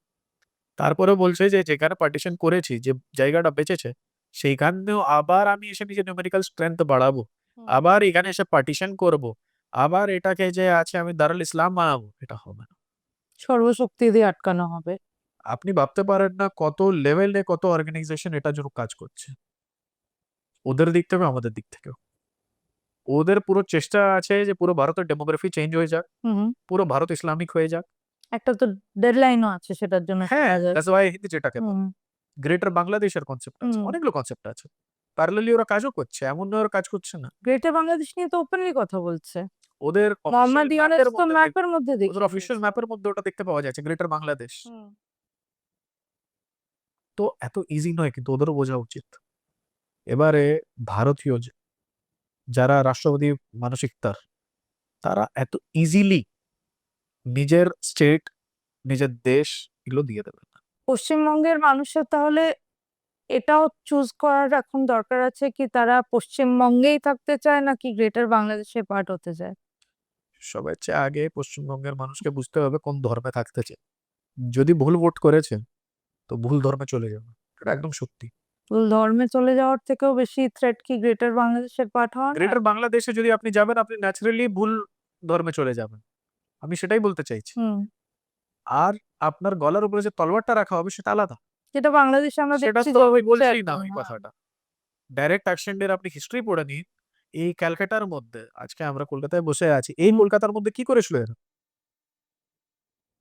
তারপরেও বলছে যে যেখানে পার্টিশন করেছি, যে জায়গাটা বেঁচেছে, সেইখানেও আবার আমি এসে নিজের নিউমেরিক্যাল স্ট্রেংথ বাড়াবো। আবার এখানে এসে পার্টিশন করব। আবার এটাকে যে আছে আমি দারুল ইসলাম বানাবো, এটা হবে না। সর্বশক্তি দিয়ে আটকানো হবে। আপনি ভাবতে পারেন না কত লেভেলে কত অর্গানাইজেশন এটার জন্য কাজ করছে। ওদের দিক থেকেও আমাদের দিক থেকেও ওদের পুরো চেষ্টা আছে যে পুরো ভারতের ডেমোগ্রাফি চেঞ্জ হয়ে যাক, হুম। পুরো ভারত ইসলামিক হয়ে যাক। একটা তো ডেডলাইনও আছে সেটার জন্য একটা হ্যাঁ, বাজার। দ্যাটস ওয়াই হিন্দি যেটাকে বলে হুম গ্রেটার বাংলাদেশের কনসেপ্ট আছে, হুম। অনেকগুলো কনসেপ্ট আছে। প্যারালালি ওরা কাজও করছে, এমন নয় ওরা কাজ করছে না। গ্রেটার বাংলাদেশ নিয়ে তো ওপেনলি কথা বলছে। ওদের অফিসিয়াল মোহাম্মদ ইউনূস ম্যাপের তো মধ্যে ম্যাপের মধ্যে ওদের দেখিয়ে অফিসিয়াল দিয়েছে। ম্যাপের মধ্যে ওটা দেখতে পাওয়া যাচ্ছে, গ্রেটার বাংলাদেশ। হুম। তো এত ইজি নয়, কিন্তু ওদেরও বোঝা উচিত। এবারে ভারতীয় যারা রাষ্ট্রপতি মানসিকতার, তারা এত ইজিলি নিজের স্টেট, নিজের দেশ এগুলো দিয়ে দেবে না। পশ্চিমবঙ্গের মানুষের তাহলে এটাও চুজ করার এখন দরকার আছে কি তারা পশ্চিমবঙ্গেই থাকতে চায় নাকি গ্রেটার বাংলাদেশের পার্ট হতে চায়? সবার চেয়ে আগে পশ্চিমবঙ্গের মানুষকে বুঝতে হবে কোন ধর্মে থাকতে চায়। যদি ভুল ভোট করেছে তো ভুল ধর্মে চলে যাবে, এটা একদম সত্যি। তো ধর্মে চলে যাওয়ার থেকেও বেশি থ্রেট কি গ্রেটার বাংলাদেশের পার্ট হওয়া না? গ্রেটার বাংলাদেশে যদি আপনি যাবেন, আপনি ন্যাচারালি ভুল ধর্মে চলে যাবেন, আমি সেটাই বলতে চাইছি। হুম। আর আপনার গলার উপরে যে তলোয়ারটা রাখা হবে সেটা আলাদা। যেটা বাংলাদেশে আমরা সেটা দেখছি তো যে আমি হচ্ছে বলছি না এখন, ওই হ্যাঁ। কথাটা। ডাইরেক্ট অ্যাকশনের আপনি হিস্ট্রি পড়ে নিন। এই ক্যালকাটার মধ্যে আজকে আমরা কলকাতায় বসে আছি, এই হুম। কলকাতার মধ্যে কি করেছিল এরা?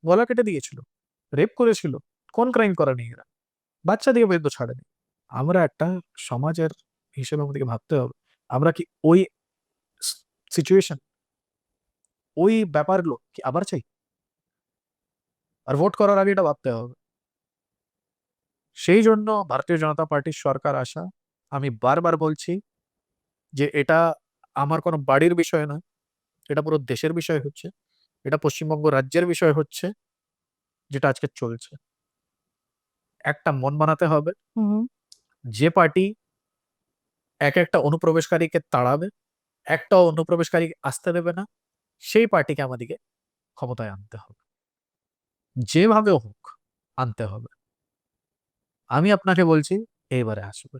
গলা কেটে দিয়েছিল, রেপ করেছিল। কোন ক্রাইম করেনি এরা? বাচ্চা দিয়ে বেঁধে ছাড়েনি। আমরা একটা সমাজের হিসেবে আমাদেরকে ভাবতে হবে, আমরা কি ওই সিচুয়েশন, ওই ব্যাপারগুলো কি আবার চাই? আর ভোট করার আগে এটা ভাবতে হবে। সেই জন্য ভারতীয় জনতা পার্টির সরকার আসা, আমি বারবার বলছি যে এটা আমার কোনো বাড়ির বিষয় নয়, এটা পুরো দেশের বিষয় হচ্ছে, এটা পশ্চিমবঙ্গ রাজ্যের বিষয় হচ্ছে, যেটা আজকে চলছে। একটা মন বানাতে হবে, হুম। যে পার্টি এক একটা অনুপ্রবেশকারীকে তাড়াবে, একটাও অনুপ্রবেশকারী আসতে দেবে না, সেই পার্টিকে আমাদেরকে ক্ষমতায় আনতে হবে, যেভাবে হোক আনতে হবে। আমি আপনাকে বলছি এইবারে আসবে,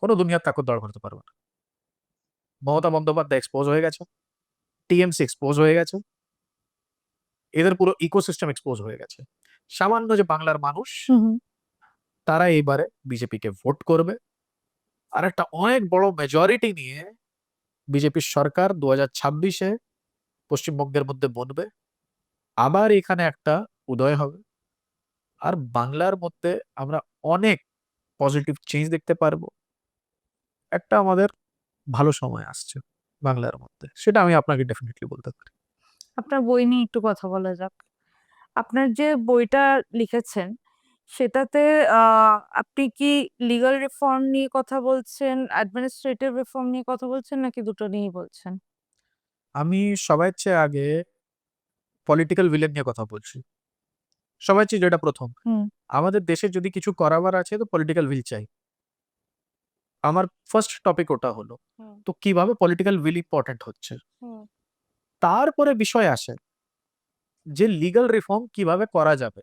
কোনো দুনিয়ার তাকত দড় করতে পারবে না। মমতা বন্দ্যোপাধ্যায় এক্সপোজ হয়ে গেছে, টিএমসি এক্সপোজ হয়ে গেছে, এদের পুরো ইকোসিস্টেম এক্সপোজ হয়ে গেছে। সামান্য যে বাংলার মানুষ, হুম। তারা এইবারে বিজেপিকে ভোট করবে, আর একটা অনেক বড় মেজরিটি নিয়ে বিজেপির সরকার 2026-এ পশ্চিমবঙ্গের মধ্যে বনবে। আবার এখানে একটা উদয় হবে, আর বাংলার মধ্যে আমরা অনেক পজিটিভ চেঞ্জ দেখতে পারবো। একটা আমাদের ভালো সময় আসছে বাংলার মধ্যে, সেটা আমি আপনাকে ডেফিনেটলি বলতে পারি। আপনার বই নিয়ে একটু কথা বলা যাক। আপনার যে বইটা লিখেছেন সেটাতে আপনি কি লিগ্যাল রিফর্ম নিয়ে কথা বলছেন, অ্যাডমিনিস্ট্রেটিভ রিফর্ম নিয়ে কথা বলছেন নাকি দুটো নিয়েই বলছেন? আমি সবার চেয়ে আগে পলিটিক্যাল উইলের নিয়ে কথা বলছি। সবার চেয়ে যেটা প্রথম, হুম আমাদের দেশে যদি কিছু করাবার আছে তো পলিটিক্যাল উইল চাই। আমার ফার্স্ট টপিক ওটা হলো। হুম তো কিভাবে পলিটিক্যাল উইল ইম্পর্টেন্ট হচ্ছে, হুম তারপরে বিষয় আসে যে লিগ্যাল রিফর্ম কিভাবে করা যাবে।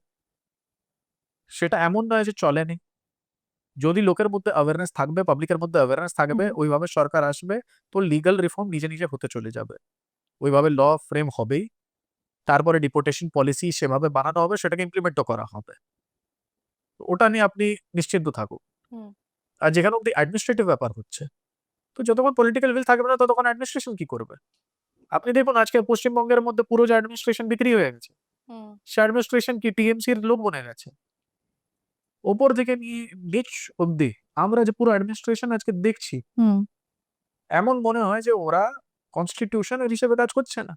সেটা এমন নয় যে চলেনি। যদি লোকের মধ্যে অ্যাওয়ারনেস থাকবে, পাবলিকের মধ্যে অ্যাওয়ারনেস থাকবে, হুম ওইভাবে সরকার আসবে, তো লিগ্যাল রিফর্ম নিজে নিজে হতে চলে যাবে। ওইভাবে ল ফ্রেম হবেই, তারপরে ডিপোর্টেশন পলিসি সেভাবে বানানো হবে, সেটাকে ইমপ্লিমেন্টও করা হবে। তো ওটা নিয়ে আপনি নিশ্চিন্ত থাকুন। হুম আর যেখানে অব্দি অ্যাডমিনিস্ট্রেটিভ ব্যাপার হচ্ছে, তো যতক্ষণ পলিটিক্যাল উইল থাকবে না ততক্ষণ অ্যাডমিনিস্ট্রেশন কি করবে? আপনি দেখুন আজকে পশ্চিমবঙ্গের মধ্যে পুরো যে অ্যাডমিনিস্ট্রেশন বিক্রি হয়ে গেছে, হুম সে অ্যাডমিনিস্ট্রেশন কি টিএমসির লোক বনে গেছে। ওপর থেকে নিয়ে নিচ অব্দি আমরা যে পুরো অ্যাডমিনিস্ট্রেশন আজকে দেখছি, হুম এমন মনে হয় যে ওরা কনস্টিটিউশনের হিসেবে কাজ করছে না।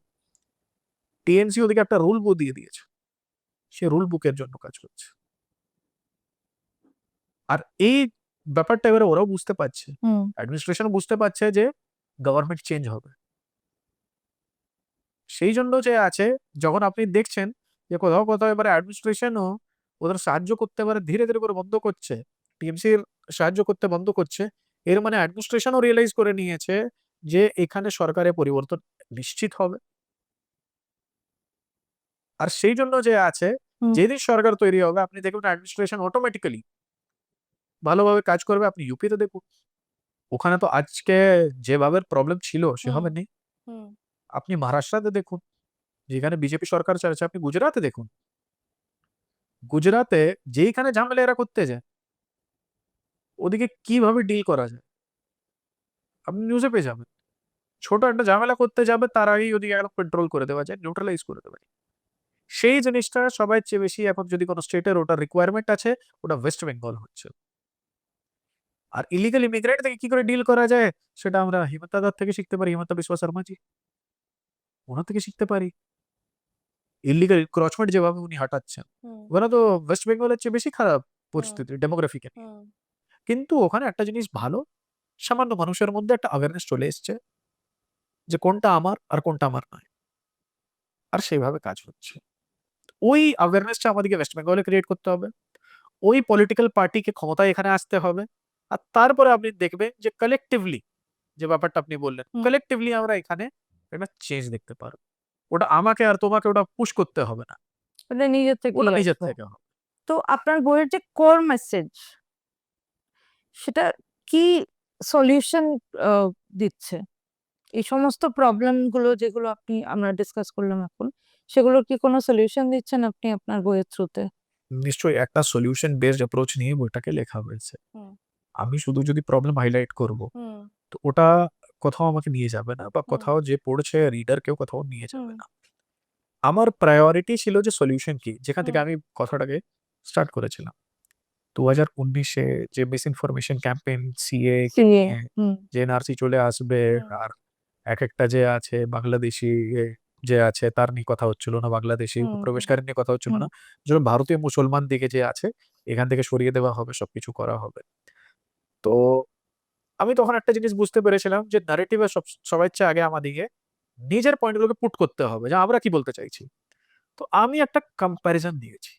টিএমসি ওদিকে একটা রুল বুক দিয়ে দিয়েছে, সে রুল বুকের জন্য কাজ করছে। আর এই ব্যাপারটা এবারে ওরাও বুঝতে পারছে, হুম অ্যাডমিনিস্ট্রেশন বুঝতে পারছে যে গভর্নমেন্ট চেঞ্জ হবে। সেই জন্য যে আছে, যখন আপনি দেখছেন যে কোথাও কোথাও এবারে অ্যাডমিনিস্ট্রেশনও ওদের সাহায্য করতে এবারে ধীরে ধীরে করে বন্ধ করছে, টিএমসির সাহায্য করতে বন্ধ করছে, এর মানে অ্যাডমিনিস্ট্রেশনও রিয়েলাইজ করে নিয়েছে যে এখানে সরকারের পরিবর্তন নিশ্চিত হবে। আর সেই জন্য যে আছে, হুম যেদিন সরকার তৈরি হবে আপনি দেখবেন অ্যাডমিনিস্ট্রেশন অটোমেটিক্যালি ভালোভাবে কাজ করবে। আপনি ইউপিতে দেখুন, ওখানে তো আজকে যেভাবে প্রবলেম ছিল হুম সেভাবে নেই। হুম আপনি মহারাষ্ট্রতে দেখুন, যেখানে বিজেপি সরকার চালাচ্ছে, আপনি গুজরাতে দেখুন, গুজরাতে যেইখানে ঝামেলা এরা করতে যায়, ওদিকে কিভাবে ডিল করা যায় আপনি নিউজে পেয়ে যাবেন। ছোট একটা ঝামেলা করতে যাবে তার আগেই ওদিকে একদম কন্ট্রোল করে দেওয়া যায়, নিউট্রালাইজ করে দেওয়া যায়। সেই জিনিসটা সবাই চেয়ে বেশি এখন যদি কোনো স্টেটের ওটা রিকোয়ারমেন্ট আছে, ওটা ওয়েস্ট বেঙ্গল হচ্ছে। আর ইলিগাল ইমিগ্রেন্ট থেকে কি করে ডিল করা যায় সেটা আমরা হিমন্ত দাদার থেকে শিখতে পারি, হিমন্ত বিশ্ব শর্মাজি, ওনার থেকে শিখতে পারি। ইলিগাল ক্রচমেন্ট যেভাবে উনি হাঁটাচ্ছেন, ওখানে তো ওয়েস্ট বেঙ্গলের চেয়ে বেশি খারাপ পরিস্থিতি ডেমোগ্রাফিক্যালি। কিন্তু ওখানে একটা জিনিস ভালো, সামান্য মানুষের মধ্যে একটা অ্যাওয়ারনেস চলে এসছে যে কোনটা আমার আর কোনটা আমার নয়, আর সেইভাবে কাজ হচ্ছে। ওই অ্যাওয়ারনেসটা আমাদেরকে ওয়েস্ট বেঙ্গলে ক্রিয়েট করতে হবে, ওই পলিটিক্যাল পার্টিকে ক্ষমতায় এখানে আসতে হবে, আর তারপরে আপনি দেখবেন যে কালেকটিভলি যে ব্যাপারটা আপনি বললেন, কালেকটিভলি আমরা এখানে একটা চেঞ্জ দেখতে পারবো। ওটা আমাকে আর তোমাকে ওটা পুশ করতে হবে না, ওটা নিজের থেকে ওটা নিজের থেকে হবে। তো আপনার বইয়ের যে কোর মেসেজ, সেটা কি সলিউশন দিচ্ছে? এই সমস্ত প্রবলেম গুলো যেগুলো আমরা ডিসকাস করলাম এখন, সেগুলোর কি কোনো সলিউশন দিচ্ছেন আপনি আপনার বইয়ের থ্রুতে? নিশ্চয়ই একটা সলিউশন বেসড অ্যাপ্রোচ নিয়ে বইটাকে লেখা হয়েছে। আমি শুধু যদি প্রবলেম হাইলাইট করব, তো ওটা কোথাও আমাকে নিয়ে যাবে না, বা কোথাও যে পড়ছে রিডার কেউ কোথাও নিয়ে যাবে না। আমার প্রায়োরিটি ছিল যে সলিউশন কি, যেখান থেকে আমি কথাটাকে স্টার্ট করেছিলাম 2019-এ যে মিস ইনফরমেশন ক্যাম্পেইন সিএ যে এনআরসি চলে আসবে, আর এক একটা যে আছে বাংলাদেশি যে আছে তার নিয়ে কথা হচ্ছিল না, বাংলাদেশি প্রবেশকারী নিয়ে কথা হচ্ছিল না, যেন ভারতীয় মুসলমান দিকে যে আছে এখান থেকে সরিয়ে দেওয়া হবে, সবকিছু করা হবে। তো আমি তখন একটা জিনিস বুঝতে পেরেছিলাম যে ন্যারেটিভে সবাই চেয়ে আগে আমাদেরকে নিজের পয়েন্টগুলোকে পুট করতে হবে যে আমরা কি বলতে চাইছি। তো আমি একটা কম্প্যারিজন দিয়েছি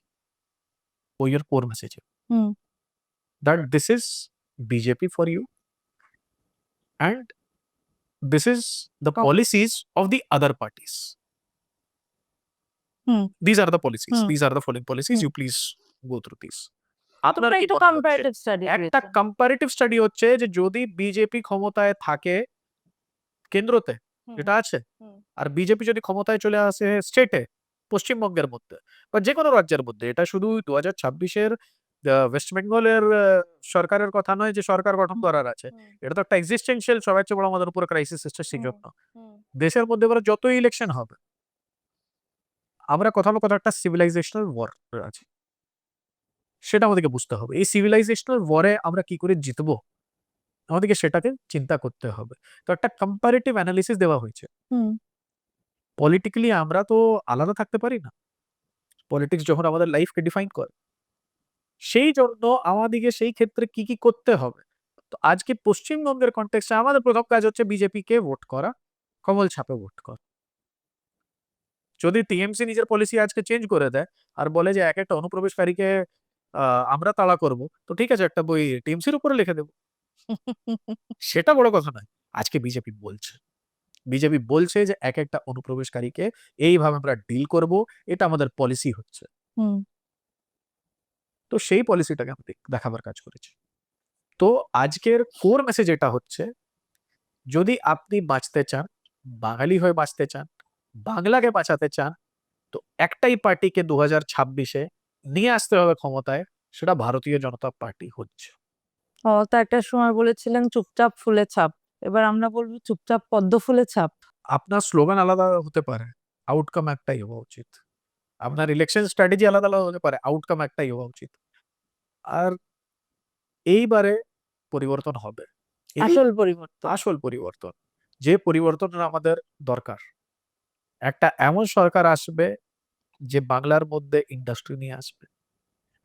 বইয়ের কোর মেসেজে, that this is BJP for you and this is the policies of the other parties. These are the policies. These are the following policies. You please go through these. আপনার কি কম্পারেটিভ স্টাডি একটা কম্পারেটিভ স্টাডি হচ্ছে যে যদি বিজেপি ক্ষমতায় থাকে কেন্দ্রতে যেটা আছে, আর বিজেপি যদি ক্ষমতায় চলে আসে স্টেটে, পশ্চিমবঙ্গের মধ্যে বা যে কোনো রাজ্যের মধ্যে, এটা শুধু 2026-এর ওয়েস্ট বেঙ্গলের সরকারের কথা নয় যে সরকার গঠন করার আছে, এটা তো একটা এক্সিস্টেন্সিয়াল সবার চেয়ে বড় আমাদের উপরে ক্রাইসিস এসছে। সেই জন্য দেশের মধ্যে এবার যত ইলেকশন হবে, আমরা কোথাও না কোথাও একটা সিভিলাইজেশনাল ওয়ার আছে, সেটা আমাদেরকে বুঝতে হবে। এই সিভিলাইজেশনাল ওয়ারে আমরা কি করে জিতবো, আমাদেরকে সেটাকে চিন্তা করতে হবে। তো একটা কম্পারেটিভ অ্যানালিসিস দেওয়া হয়েছে। পলিটিক্যালি আমরা তো আলাদা থাকতে পারি না, পলিটিক্স যখন আমাদের লাইফকে ডিফাইন করে, সেই জন্য আমাদেরকে সেই ক্ষেত্রে কি কি করতে হবে। তো আজকে পশ্চিমবঙ্গের কনটেক্সটে আমাদের প্রথম কাজ হচ্ছে বিজেপিকে ভোট করা, কমল ছাপে ভোট করা। যদি টিএমসি নিজের পলিসি আজকে চেঞ্জ করে দেয় আর বলে যে এক একটা অনুপ্রবেশকারীকে আমরা তাড়া করব, তো ঠিক আছে, একটা বই টিএমসির উপরে লিখে দেবো, সেটা বড় কথা নয়। আজকে বিজেপি বলছে যে এক একটা অনুপ্রবেশকারীকে এইভাবে আমরা ডিল করব, এটা আমাদের পলিসি হচ্ছে। তো সেই পলিসিটাকে আমি দেখাবার কাজ করেছি। তো আজকের কোর মেসেজ এটা হচ্ছে, যদি আপনি বাঁচতে চান, বাঙালি হয়ে বাঁচতে চান, বাংলাকে বাঁচাতে চান, তো একটাই পার্টিকে 2026-এ নিয়ে আসতে হবে ক্ষমতায়, সেটা ভারতীয় জনতা পার্টি হচ্ছে। তো একটা সময় বলেছিলেন চুপচাপ ফুলে ছাপ, এবার আমরা বলবো চুপচাপ পদ্ম ফুলে ছাপ। আপনার স্লোগান আলাদা হতে পারে, আউটকাম একটাই হওয়া উচিত। আপনার ইলেকশন স্ট্র্যাটেজি আলাদা আলাদা হতে পারে, আউটকাম একটাই হওয়া উচিত। আর এইবারে পরিবর্তন হবে, আসল পরিবর্তন, যে পরিবর্তনটা আমাদের দরকার। একটা এমন সরকার আসবে যে বাংলার মধ্যে ইন্ডাস্ট্রি নিয়ে আসবে,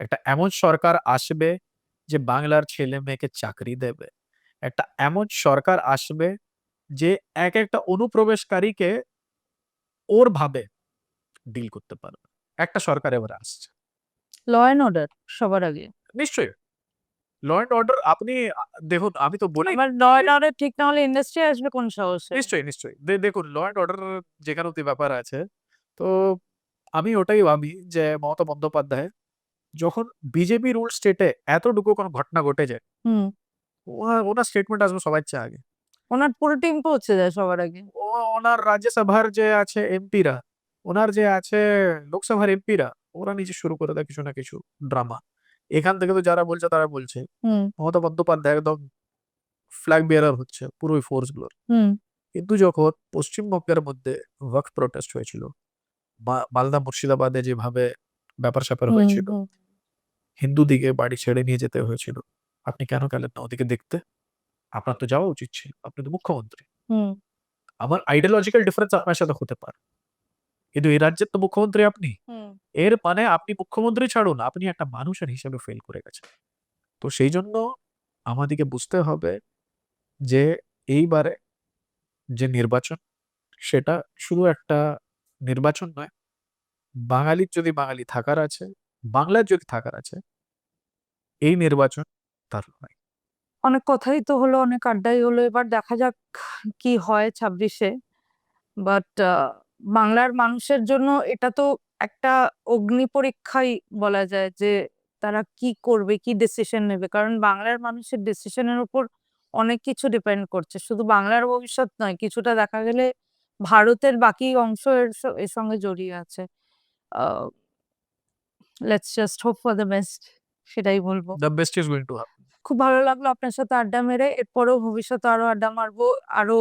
একটা এমন সরকার আসবে যে বাংলার ছেলে মেয়েকে চাকরি দেবে, একটা এমন সরকার আসবে যে এক একটা অনুপ্রবেশকারীকে ওর ভাবে ডিল করতে পারবে। একটা সরকার এবার আসছে। ল এন্ড অর্ডার সবার আগে। নিশ্চয়ই ল এন্ড অর্ডার, আপনি দেখুন, আমি তো বলি ল এন্ড অর্ডার ঠিক না হলে ইন্ডাস্ট্রি আসবে কোন সাহসে? নিশ্চয়ই দেখুন, ল এন্ড অর্ডার যেখানে অব্দি ব্যাপার আছে, তো আমি ওটাই ভাবি যে মমতা বন্দ্যোপাধ্যায় যখন বিজেপি রুল স্টেটে এতটুকু কোনো ঘটনা ঘটে যায়, ওনার স্টেটমেন্ট আসবে সবার চেয়ে আগে, ওনার পুরো টিম পৌঁছে যায় সবার আগে। ওনার রাজ্যসভার যে আছে এমপিরা, ওনার যে আছে লোকসভার এমপিরা, ওরা নিজে শুরু করে দেয় কিছু না কিছু ড্রামা, এখান থেকে তো যারা বলছে তারা বলছে হুম মমতা বন্দ্যোপাধ্যায় একদম ফ্ল্যাগ বিয়ারার হচ্ছে পুরো ফোর্স গুলোর। হুম কিন্তু যখন পশ্চিমবঙ্গের মধ্যে ওয়াকফ প্রোটেস্ট হয়েছিল, মালদা মুর্শিদাবাদে যেভাবে ব্যাপার স্যাপার হুম হয়েছিল, হুম হিন্দুদিকে বাড়ি ছেড়ে নিয়ে যেতে হয়েছিল, আপনি কেন গেলেন না ওদিকে দেখতে? আপনার তো যাওয়া উচিত ছিল, আপনি তো মুখ্যমন্ত্রী। হুম আমার আইডিয়োলজিক্যাল ডিফারেন্স আপনার সাথে হতে পারে, কিন্তু এই রাজ্যের তো মুখ্যমন্ত্রী আপনি। হুম এর মানে আপনি মুখ্যমন্ত্রী ছাড়ুন, আপনি একটা মানুষের হিসেবে ফেল করে গেছেন। তো সেই জন্য আমাদেরকে বুঝতে হবে যে এইবারে যে নির্বাচন, সেটা শুধু একটা নির্বাচন নয়। বাঙালির যদি বাঙালি থাকার আছে, বাংলার যদি থাকার আছে, এই নির্বাচন তার নয়। অনেক কথাই তো হলো, অনেক আড্ডাই হলো, এবার দেখা যাক কি হয় 26-এ। বাট বাংলার মানুষের জন্য এটা তো একটা অগ্নি পরীক্ষাই বলা যায়, যে তারা কি করবে, কি ডিসিশন নেবে। কারণ বাংলার মানুষের ডিসিশনের উপর অনেক কিছু ডিপেন্ড করছে, শুধু বাংলার ভবিষ্যৎ নয়, কিছুটা দেখা গেলে ভারতের বাকি অংশ এর সঙ্গে জড়িয়ে আছে। Let's just hope for the best, সেটাই বলবো। The best is going to happen. খুব ভালো লাগলো আপনার সাথে আড্ডা মেরে। এরপরেও ভবিষ্যতে আরো আড্ডা মারবো, আরো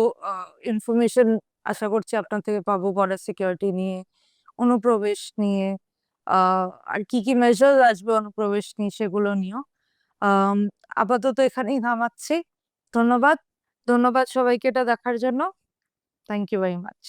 ইনফরমেশন আশা করছি আপনার থেকে পাবো বর্ডার সিকিউরিটি নিয়ে, অনুপ্রবেশ নিয়ে, আর কি কি মেজার আসবে অনুপ্রবেশ নিয়ে সেগুলো নিয়েও। আম, আপাতত এখানেই থামাচ্ছি। ধন্যবাদ। ধন্যবাদ সবাইকে এটা দেখার জন্য। Thank you very much.